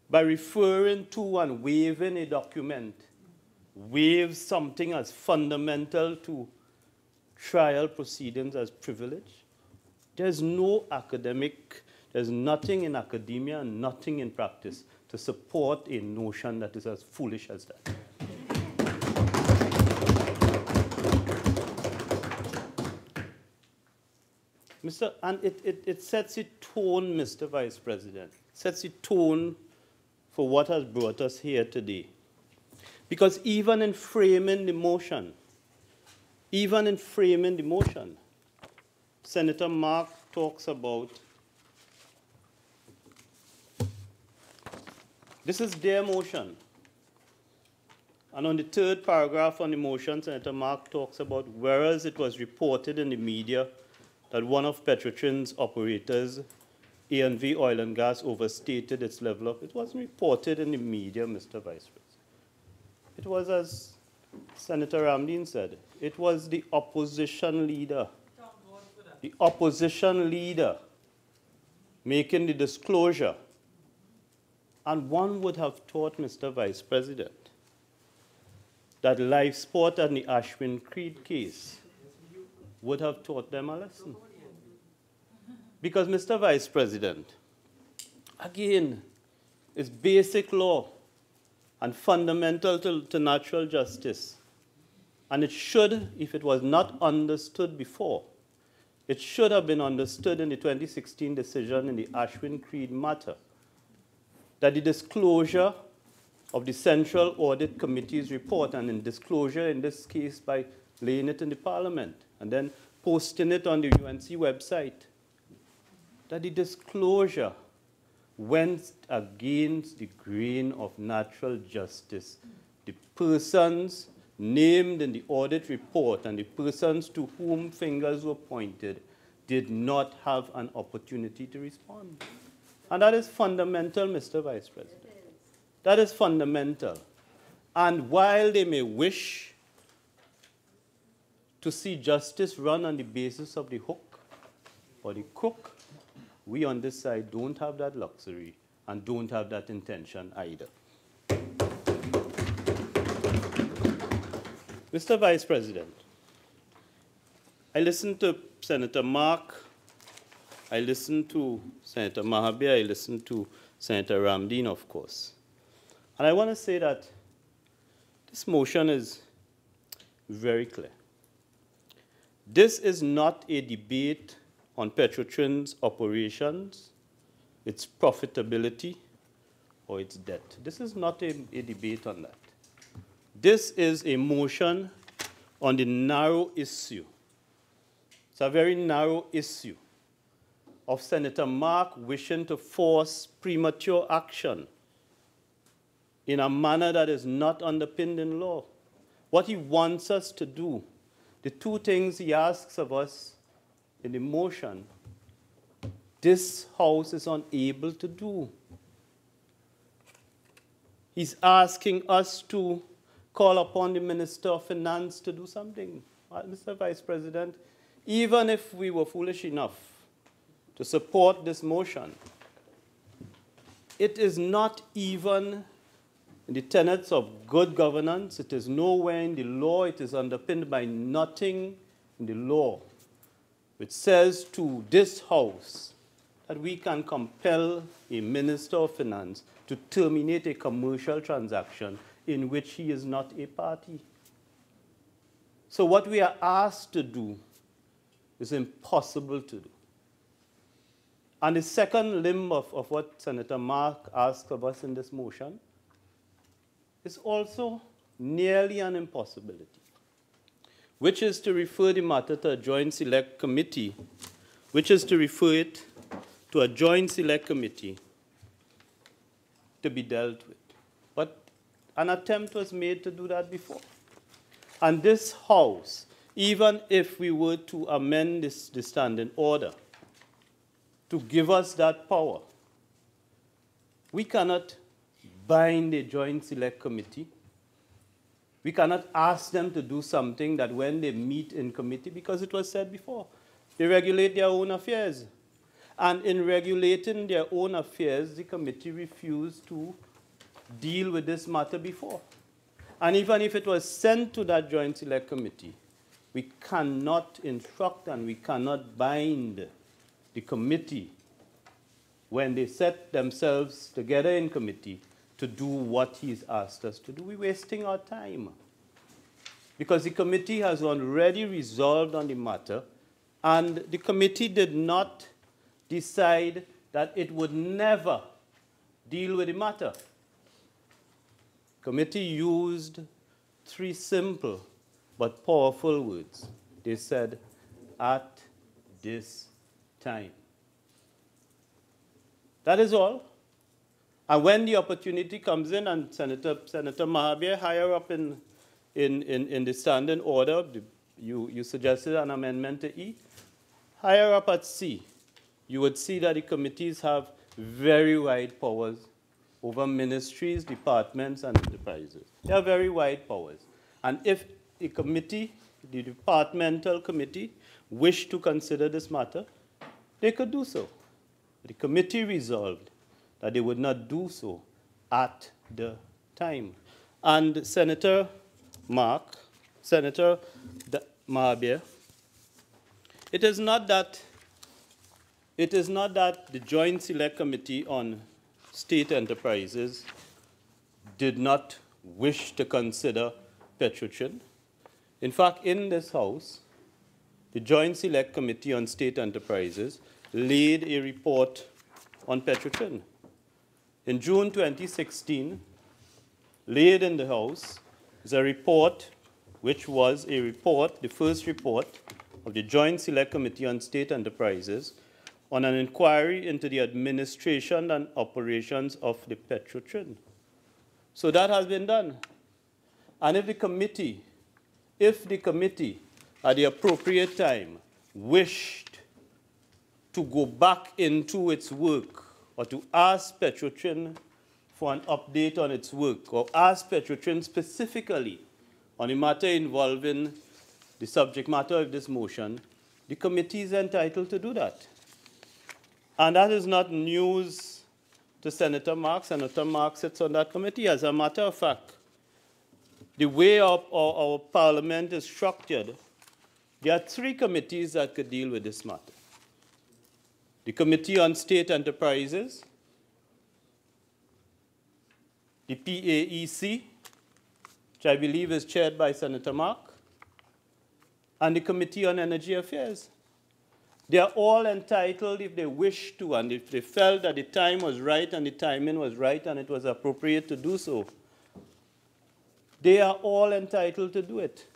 by referring to and waiving a document, waives something as fundamental to trial proceedings as privilege. There's no academic, there's nothing in academia and nothing in practice to support a notion that is as foolish as that. And it sets a tone, Mr. Vice President. Sets a tone for what has brought us here today. Because even in framing the motion, Senator Mark talks about, this is their motion. And on the third paragraph on the motion, Senator Mark talks about, whereas it was reported in the media that one of Petrotrin's operators, A&V Oil and Gas, overstated its level of, it wasn't reported in the media, Mr. Vice President. It was, as Senator Ramdeen said, it was the opposition leader making the disclosure. And one would have thought, Mr. Vice President, that Life Sport and the Ashwin Creed case would have taught them a lesson. Because, Mr. Vice President, again, it's basic law and fundamental to natural justice. And it should, if it was not understood before, it should have been understood in the 2016 decision in the Ashwin Creed matter, that the disclosure of the Central Audit Committee's report, and in disclosure in this case by laying it in the Parliament and then posting it on the UNC website, that the disclosure went against the grain of natural justice. The persons named in the audit report and the persons to whom fingers were pointed did not have an opportunity to respond. And that is fundamental, Mr. Vice President. That is fundamental. And while they may wish to see justice run on the basis of the hook or the crook, we on this side don't have that luxury and don't have that intention either. Mr. Vice President, I listened to Senator Mark, I listened to Senator Mahabir, I listened to Senator Ramdeen, of course. And I want to say that this motion is very clear. This is not a debate on Petrotrin's operations, its profitability, or its debt. This is not a debate on that. This is a motion on the narrow issue. It's a very narrow issue of Senator Mark wishing to force premature action in a manner that is not underpinned in law. What he wants us to do, the two things he asks of us in the motion, this House is unable to do. He's asking us to call upon the Minister of Finance to do something. Mr. Vice President, even if we were foolish enough to support this motion, it is not even in the tenets of good governance. It is nowhere in the law. It is underpinned by nothing in the law which says to this House that we can compel a Minister of Finance to terminate a commercial transaction in which he is not a party. So what we are asked to do is impossible to do. And the second limb of what Senator Mark asked of us in this motion is also nearly an impossibility, which is to refer the matter to a joint select committee, which is to refer it to a joint select committee to be dealt with. But an attempt was made to do that before. And this House, even if we were to amend the standing order to give us that power, we cannot bind a joint select committee. We cannot ask them to do something that when they meet in committee, because it was said before, they regulate their own affairs. And in regulating their own affairs, the committee refused to deal with this matter before. And even if it was sent to that joint select committee, we cannot instruct and we cannot bind the committee when they set themselves together in committee to do what he's asked us to do. We're wasting our time. Because the committee has already resolved on the matter And the committee did not decide that it would never deal with the matter. Committee used three simple but powerful words. They said, at this time. That is all. And when the opportunity comes in, and Senator Mahabir, higher up in the standing order, you suggested an amendment to E. Higher up at C, you would see that the committees have very wide powers over ministries, departments, and enterprises. They have very wide powers. And if the committee, the departmental committee, wished to consider this matter, they could do so. The committee resolved that they would not do so at the time. And Senator Mahabir, it is not that the Joint Select Committee on State Enterprises did not wish to consider Petrotrin. In fact, in this House, the Joint Select Committee on State Enterprises laid a report on Petrotrin. In June 2016, laid in the House is a report which was a report, the first report of the Joint Select Committee on State Enterprises on an inquiry into the administration and operations of the Petrotrin. So that has been done. And if the committee at the appropriate time wished to go back into its work or to ask Petrotrin for an update on its work or ask Petrotrin specifically on a matter involving the subject matter of this motion, the committee is entitled to do that. And that is not news to Senator Mark. Senator Mark sits on that committee. As a matter of fact, the way our parliament is structured, there are three committees that could deal with this matter. The Committee on State Enterprises, the PAEC, which I believe is chaired by Senator Mark, and the Committee on Energy Affairs. They are all entitled, if they wish to, and if they felt that the time was right and the timing was right and it was appropriate to do so, they are all entitled to do it.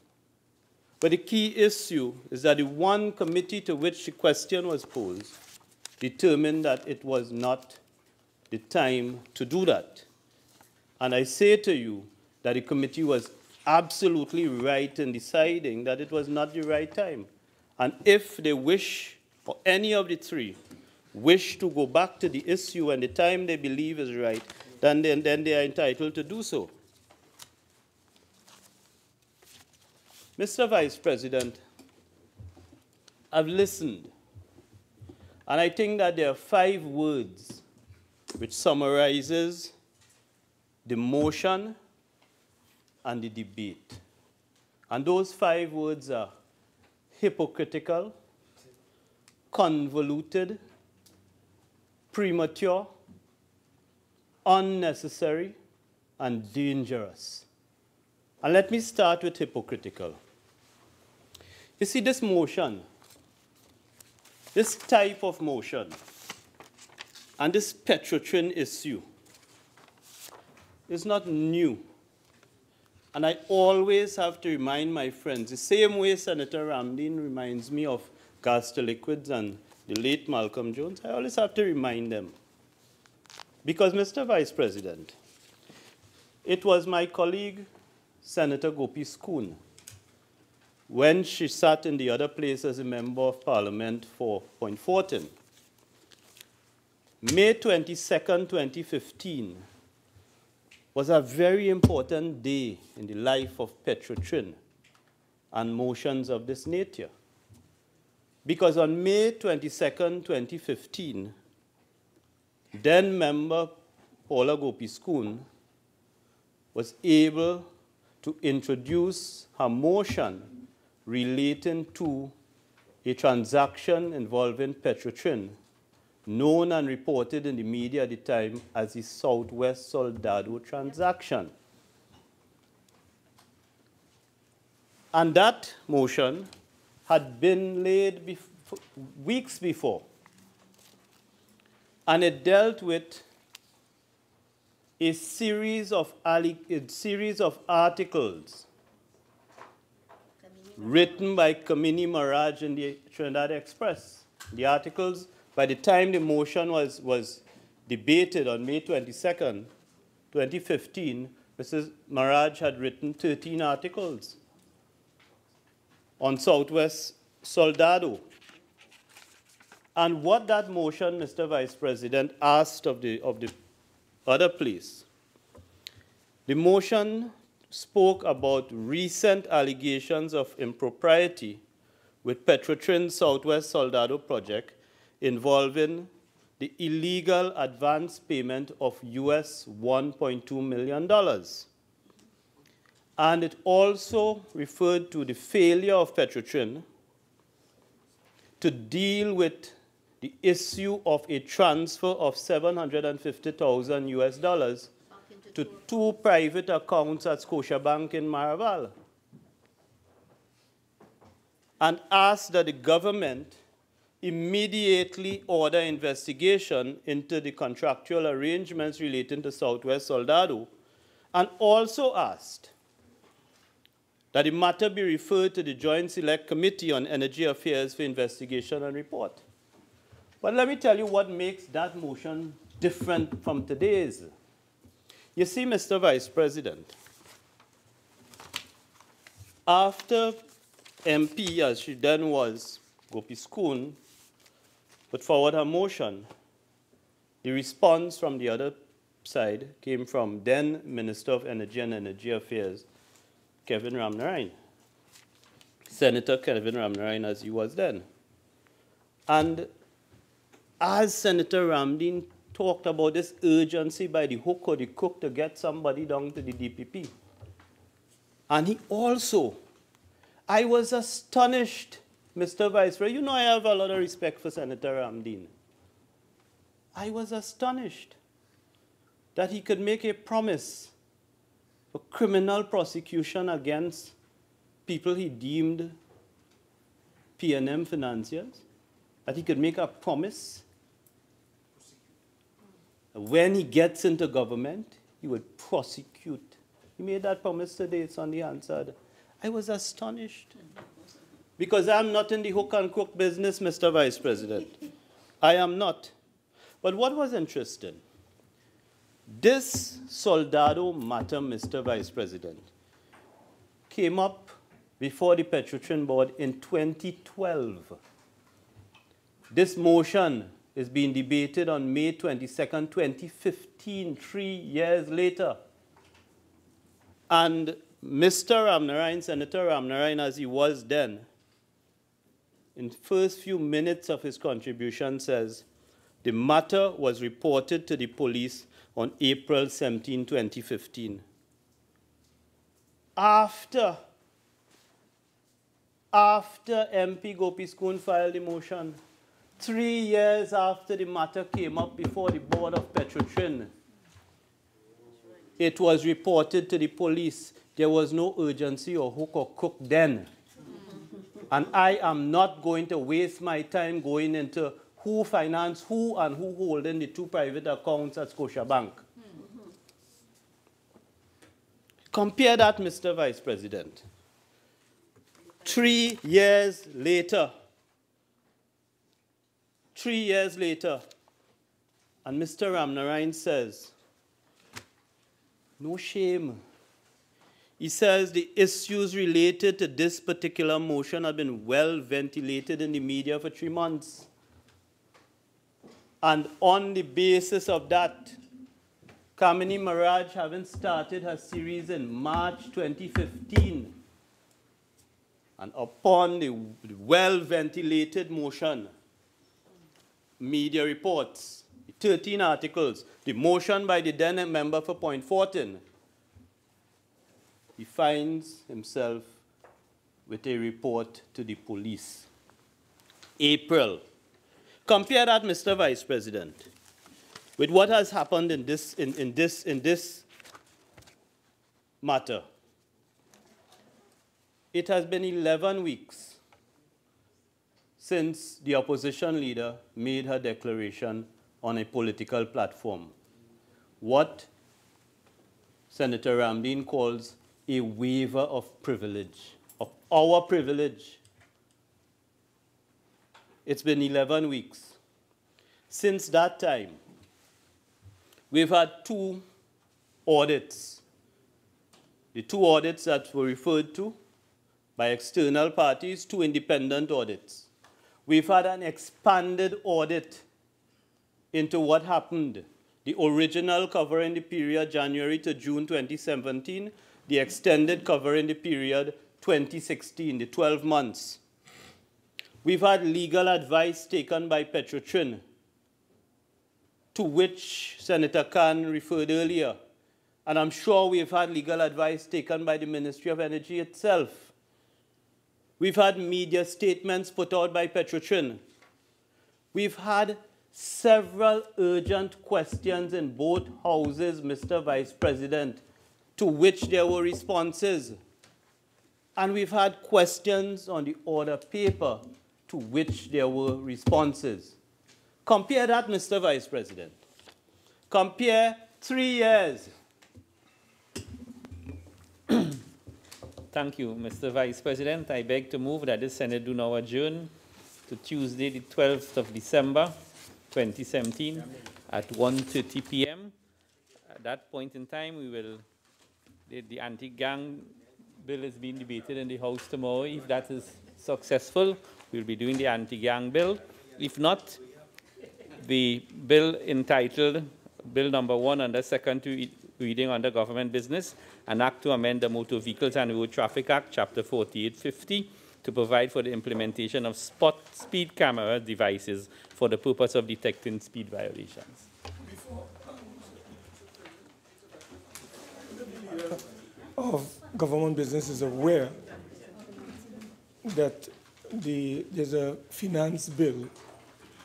But the key issue is that the one committee to which the question was posed determined that it was not the time to do that. And I say to you that the committee was absolutely right in deciding that it was not the right time. And if they wish, or any of the three, wish to go back to the issue and the time they believe is right, then they are entitled to do so. Mr. Vice President, I've listened, and I think that there are 5 words which summarizes the motion and the debate. And those 5 words are hypocritical, convoluted, premature, unnecessary, and dangerous. And let me start with hypocritical. You see, this motion, this type of motion, and this Petrotrin issue is not new. And I always have to remind my friends, the same way Senator Ramdeen reminds me of gas to liquids and the late Malcolm Jones, I always have to remind them. Because, Mr. Vice President, it was my colleague, Senator Gopi Skoon, when she sat in the other place as a member of Parliament for Point Fortin. May 22nd, 2015 was a very important day in the life of Petrotrin and motions of this nature. Because on May 22nd, 2015, then member Paula Gopi Skoon was able to introduce her motion relating to a transaction involving Petrotrin, known and reported in the media at the time as the Southwest Soldado transaction. And that motion had been laid weeks before. And it dealt with a series of articles written by Kamini Maraj in the Trinidad Express. The articles, by the time the motion was debated on May 22nd, 2015, Mrs. Maraj had written 13 articles on Southwest Soldado. And what that motion, Mr. Vice President, asked of the other place, the motion spoke about recent allegations of impropriety with Petrotrin's Southwest Soldado project involving the illegal advance payment of US $1.2 million. And it also referred to the failure of Petrotrin to deal with the issue of a transfer of 750,000 US dollars to two private accounts at Scotiabank in Maraval, and asked that the government immediately order investigation into the contractual arrangements relating to Southwest Soldado, and also asked that the matter be referred to the Joint Select Committee on Energy Affairs for investigation and report. But let me tell you what makes that motion different from today's. You see, Mr. Vice President, after MP, as she then was, Gopi Skoon, put forward her motion, the response from the other side came from then Minister of Energy and Energy Affairs, Kevin Ramnarine, Senator Kevin Ramnarine as he was then. And as Senator Ramdeen talked about this urgency by the hook or the crook to get somebody down to the DPP. And he also, I was astonished, Mr. Vice President, you know I have a lot of respect for Senator Ramdeen. I was astonished that he could make a promise for criminal prosecution against people he deemed PNM financiers, that he could make a promise when he gets into government, he would prosecute. He made that promise today, it's on the answer. I was astonished. Because I'm not in the hook and crook business, Mr. Vice President. I am not. But what was interesting, this Soldado matter, Mr. Vice President, came up before the Petrotrin Board in 2012. This motion is being debated on May 22nd, 2015, 3 years later. And Mr. Ramnarine, Senator Ramnarine, as he was then, in the first few minutes of his contribution says, the matter was reported to the police on April 17, 2015. After MP Gopi Skoon filed the motion, 3 years after the matter came up before the board of Petrotrin, it was reported to the police. There was no urgency or hook or crook then. And I am not going to waste my time going into who financed who and who holding the two private accounts at Scotiabank. Compare that, Mr. Vice President. 3 years later, 3 years later, and Mr. Ramnarine says, no shame. He says the issues related to this particular motion have been well ventilated in the media for 3 months. And on the basis of that, Kamini Maraj, having started her series in March 2015, and upon the well-ventilated motion, media reports, 13 articles, the motion by the then member for Point Fortin, he finds himself with a report to the police. April. Compare that, Mr. Vice President, with what has happened in this matter. It has been 11 weeks since the opposition leader made her declaration on a political platform. What Senator Ramdeen calls a waiver of privilege, of our privilege. It's been 11 weeks. Since that time, we've had 2 audits. The 2 audits that were referred to by external parties, 2 independent audits. We've had an expanded audit into what happened. The original cover in the period January to June 2017, the extended cover in the period 2016, the 12 months. We've had legal advice taken by Petrotrin, to which Senator Khan referred earlier. And I'm sure we've had legal advice taken by the Ministry of Energy itself. We've had media statements put out by Petrotrin. We've had several urgent questions in both houses, Mr. Vice President, to which there were responses. And we've had questions on the order paper, to which there were responses. Compare that, Mr. Vice President. Compare 3 years. Thank you, Mr. Vice President. I beg to move that the Senate do now adjourn to Tuesday, the 12th of December, 2017, at 1:30 p.m. At that point in time, we will, the anti-gang bill is being debated in the House tomorrow. If that is successful, we'll be doing the anti-gang bill. If not, the bill entitled Bill Number 1 under second reading under Government Business, an act to amend the Motor Vehicles and Road Traffic Act, Chapter 4850, to provide for the implementation of spot speed camera devices for the purpose of detecting speed violations. Of Government Business is aware that there's a finance bill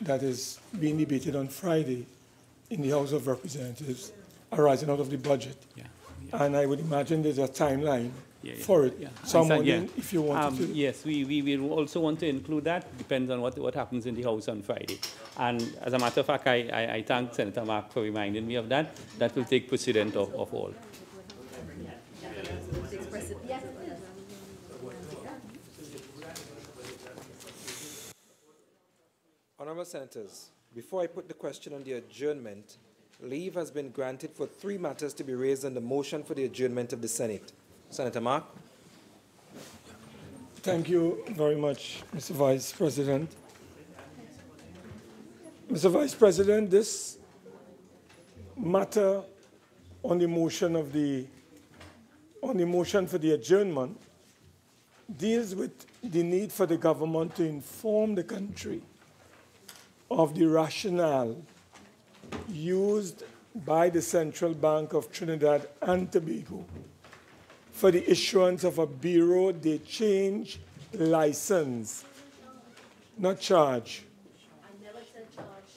that is being debated on Friday in the House of Representatives arising out of the budget. Yeah. And I would imagine there's a timeline for it. Yeah. So I'm wondering if you want to... Yes, we will also want to include that. Depends on what happens in the House on Friday. And as a matter of fact, I thank Senator Mark for reminding me of that. That will take precedent of all. Honourable Senators, before I put the question on the adjournment, leave has been granted for 3 matters to be raised on the motion for the adjournment of the Senate. Senator Mark. Thank you very much, Mr. Vice President. Mr. Vice President, this matter on the motion for the adjournment deals with the need for the government to inform the country of the rationale used by the Central Bank of Trinidad and Tobago for the issuance of a Bureau de Change license, not charge. I never said charge.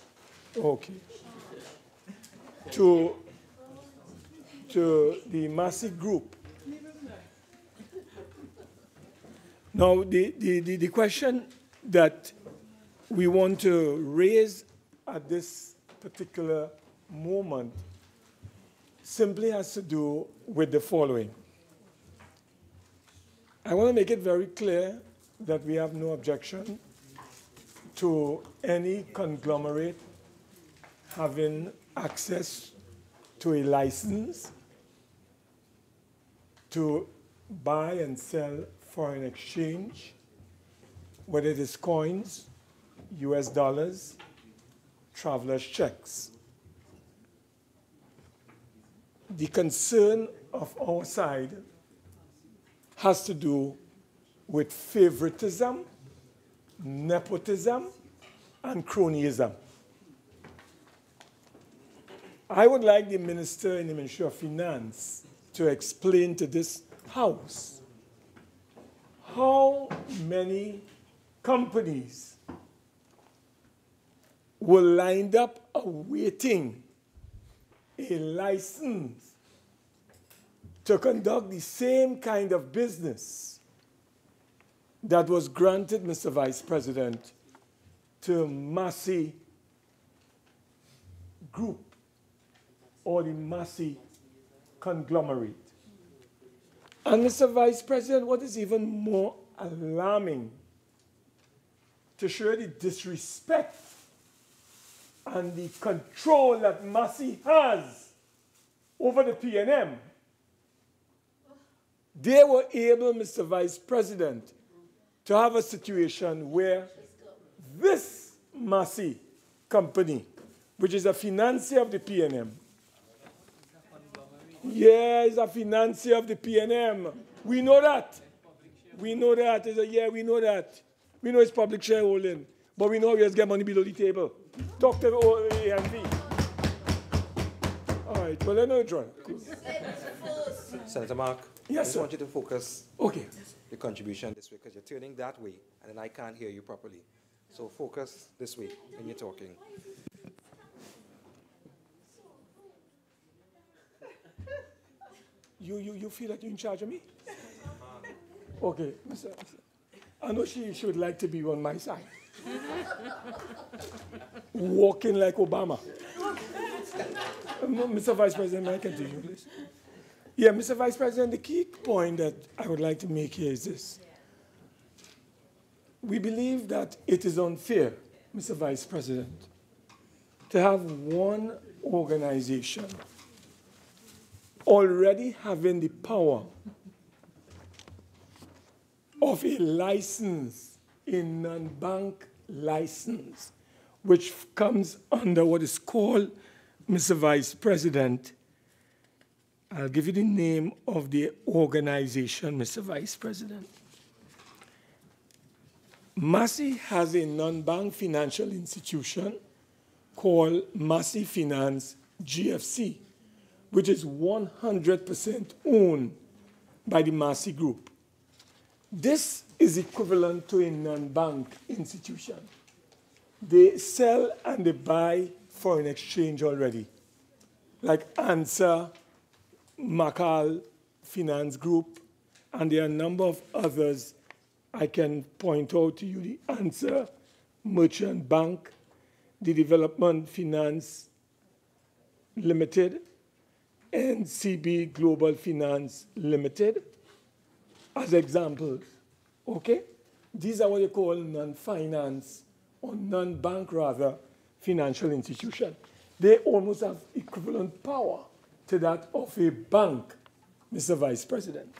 Okay. To the Massey group. Now, the question that we want to raise at this particular moment simply has to do with the following. I want to make it very clear that we have no objection to any conglomerate having access to a license to buy and sell foreign exchange, whether it is coins, US dollars, traveler's checks. The concern of our side has to do with favoritism, nepotism, and cronyism. I would like the Minister in the Ministry of Finance to explain to this House how many companies were lined up awaiting a license to conduct the same kind of business that was granted, Mr. Vice President, to Massey Group or the Massey conglomerate. And Mr. Vice President, what is even more alarming, to show the disrespect and the control that Massey has over the P&M, they were able, Mr. Vice President, to have a situation where this Massey company, which is a financier of the P&M, yeah, it's a financier of the P&M. We know that. We know that. Yeah, we know that. We know it's public shareholding, but we know we just get money below the table. Talk to ANV. All right, well, let me join. Senator Mark, Yes, I just sir. want you to focus Okay. your contribution this way, because you're turning that way, and then I can't hear you properly. So focus this way when you're talking. You feel like you're in charge of me? Okay, Mr. I know she would like to be on my side. Walking like Obama. No, Mr. Vice President, may I continue, please? Yeah, Mr. Vice President, the key point that I would like to make here is this. We believe that it is unfair, Mr. Vice President, to have one organization already having the power of a license, a non-bank license, which comes under what is called, Mr. Vice President, I'll give you the name of the organization, Mr. Vice President. Massey has a non-bank financial institution called Massey Finance GFC, which is 100% owned by the Massey Group. This is equivalent to a non-bank institution. They sell and they buy foreign exchange already, like ANSA, Macal Finance Group, and there are a number of others. I can point out to you the ANSA Merchant Bank, the Development Finance Limited, and CB Global Finance Limited, as examples, okay? These are what you call non-finance, or non-bank rather, financial institution. They almost have equivalent power to that of a bank, Mr. Vice President.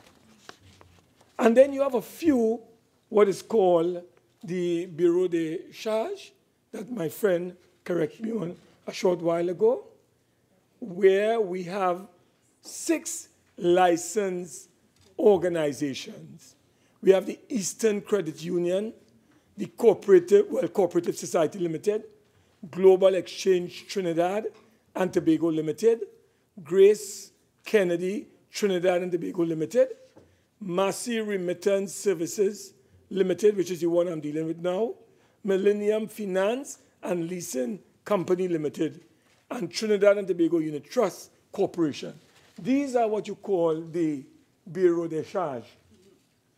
And then you have a few, what is called the Bureau de Charge, that my friend corrected me on a short while ago, where we have 6 licensed organizations. We have the Eastern Credit Union, the Cooperative Society Limited, Global Exchange Trinidad and Tobago Limited, Grace Kennedy Trinidad and Tobago Limited, Massey Remittance Services Limited, which is the one I'm dealing with now, Millennium Finance and Leasing Company Limited, and Trinidad and Tobago Unit Trust Corporation. These are what you call the Bureau de Charge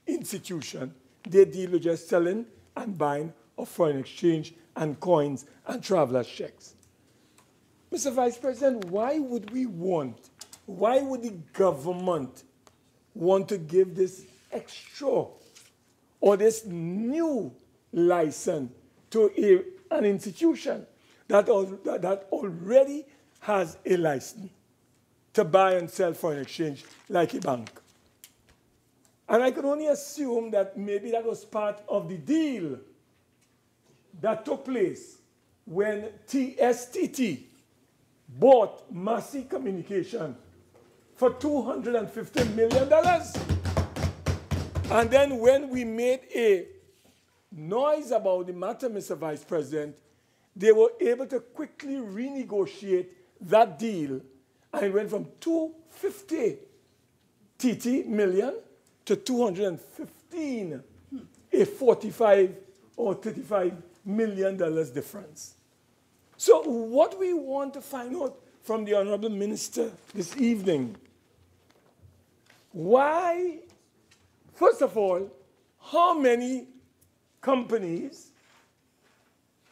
institution. They deal with just selling and buying of foreign exchange and coins and traveler's checks. Mr. Vice President, why would the government want to give this extra or this new license to an institution that already has a license to buy and sell foreign exchange like a bank? And I can only assume that maybe that was part of the deal that took place when TSTT bought Massey Communication for $250 million. And then when we made a noise about the matter, Mr. Vice President, they were able to quickly renegotiate that deal, and it went from 250 million to 215, a 45 or $35 million difference. So what we want to find out from the Honorable Minister this evening, why, first of all, how many companies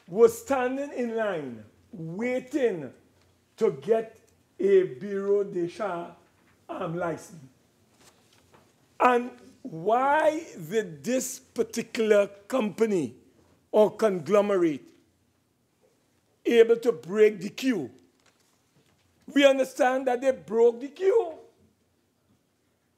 was standing in line, waiting to get a Bureau de Change license. And why did this particular company or conglomerate able to break the queue? We understand that they broke the queue.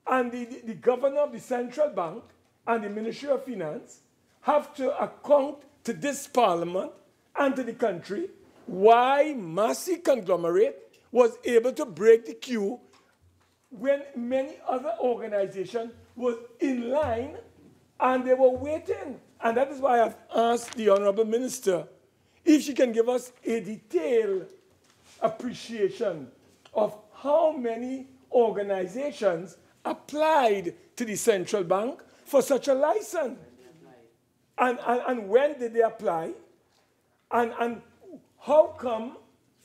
And the governor of the central bank and the Ministry of Finance have to account to this parliament and to the country why Massey conglomerate was able to break the queue when many other organizations were in line and they were waiting. And that is why I've asked the Honorable Minister if she can give us a detailed appreciation of how many organizations applied to the central bank for such a license. And when did they apply? And how come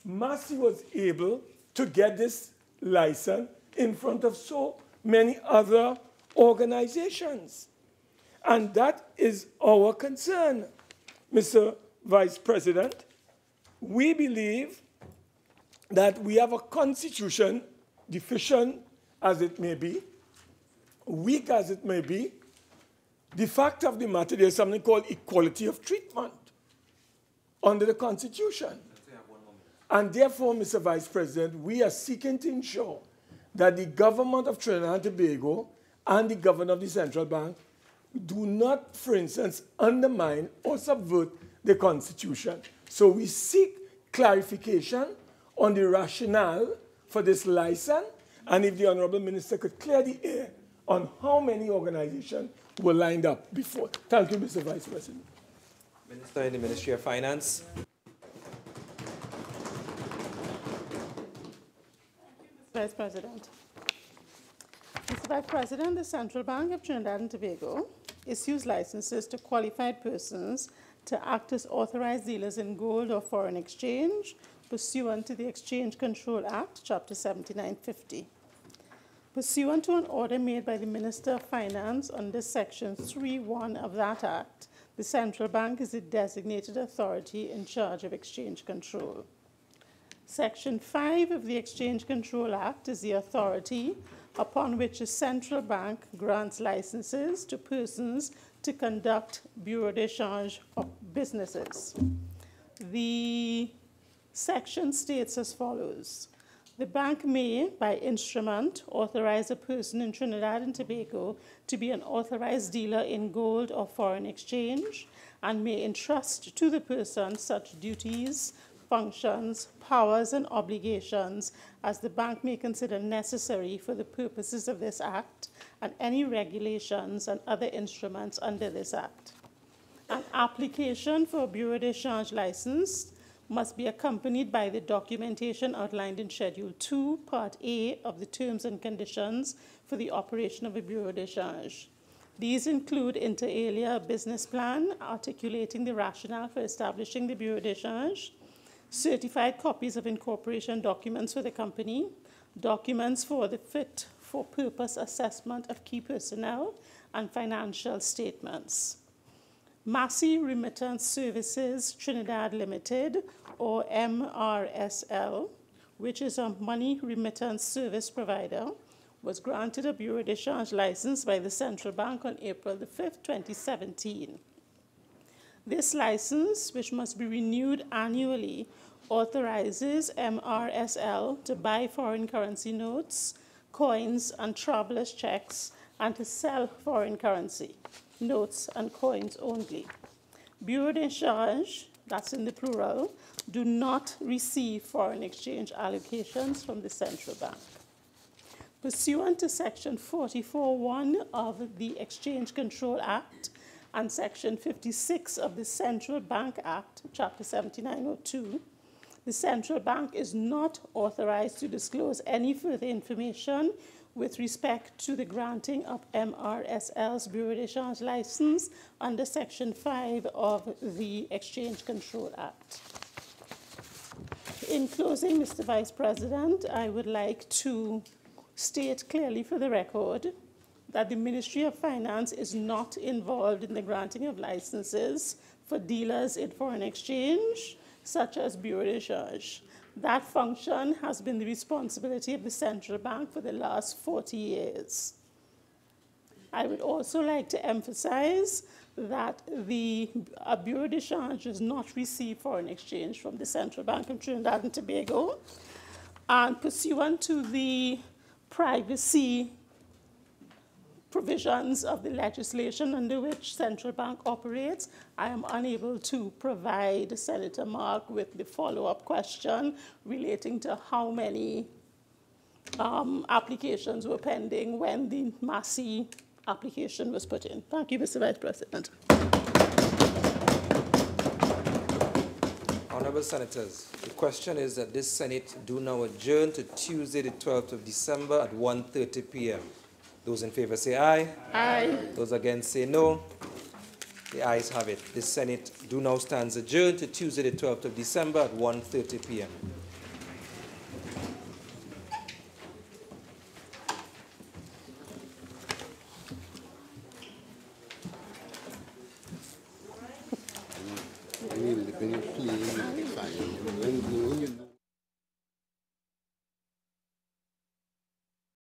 Massey was able to get this license in front of so many other organizations? And that is our concern, Mr. Vice President. We believe that we have a constitution, deficient as it may be, weak as it may be. The fact of the matter, there's something called equality of treatment under the Constitution. And therefore, Mr. Vice President, we are seeking to ensure that the government of Trinidad and Tobago and the governor of the central bank do not, for instance, undermine or subvert the Constitution. So we seek clarification on the rationale for this license, and if the Honorable Minister could clear the air on how many organizations were lined up before. Thank you, Mr. Vice President. Minister in the Ministry of Finance. Vice President. Mr. Vice President, the Central Bank of Trinidad and Tobago issues licenses to qualified persons to act as authorized dealers in gold or foreign exchange pursuant to the Exchange Control Act, Chapter 7950. Pursuant to an order made by the Minister of Finance under Section 3.1 of that Act, the Central Bank is the designated authority in charge of exchange control. Section 5 of the Exchange Control Act is the authority upon which a central bank grants licenses to persons to conduct bureau de change of businesses. The section states as follows. The bank may, by instrument, authorize a person in Trinidad and Tobago to be an authorized dealer in gold or foreign exchange and may entrust to the person such duties, functions, powers, and obligations as the bank may consider necessary for the purposes of this Act and any regulations and other instruments under this Act. An application for a Bureau de Change license must be accompanied by the documentation outlined in Schedule 2, Part A of the Terms and Conditions for the operation of a Bureau de Change. These include, inter alia, a business plan articulating the rationale for establishing the Bureau de Change, certified copies of incorporation documents for the company, documents for the fit for purpose assessment of key personnel, and financial statements. Massey Remittance Services Trinidad Limited, or MRSL, which is a money remittance service provider, was granted a Bureau de Change license by the Central Bank on April the 5th, 2017. This license, which must be renewed annually, authorizes MRSL to buy foreign currency notes, coins, and traveler's checks, and to sell foreign currency, notes and coins only. Bureau de Change, that's in the plural, do not receive foreign exchange allocations from the central bank. Pursuant to Section 44.1 of the Exchange Control Act and Section 56 of the Central Bank Act, Chapter 7902, the central bank is not authorized to disclose any further information with respect to the granting of MRSL's Bureau de Change license under Section 5 of the Exchange Control Act. In closing, Mr. Vice President, I would like to state clearly for the record that the Ministry of Finance is not involved in the granting of licenses for dealers in foreign exchange, such as bureau de change. That function has been the responsibility of the central bank for the last 40 years. I would also like to emphasize that the bureau de change does not receive foreign exchange from the Central Bank of Trinidad and Tobago. And pursuant to the privacy provisions of the legislation under which Central Bank operates, I am unable to provide Senator Mark with the follow-up question relating to how many applications were pending when the Massey application was put in. Thank you, Mr. Vice President. Honourable Senators, the question is that this Senate do now adjourn to Tuesday, the 12th of December at 1:30 p.m. Those in favour say aye. Aye. Those against say no. The ayes have it. This Senate do now stands adjourned to Tuesday, the 12th of December at 1:30 p.m. When you play, when you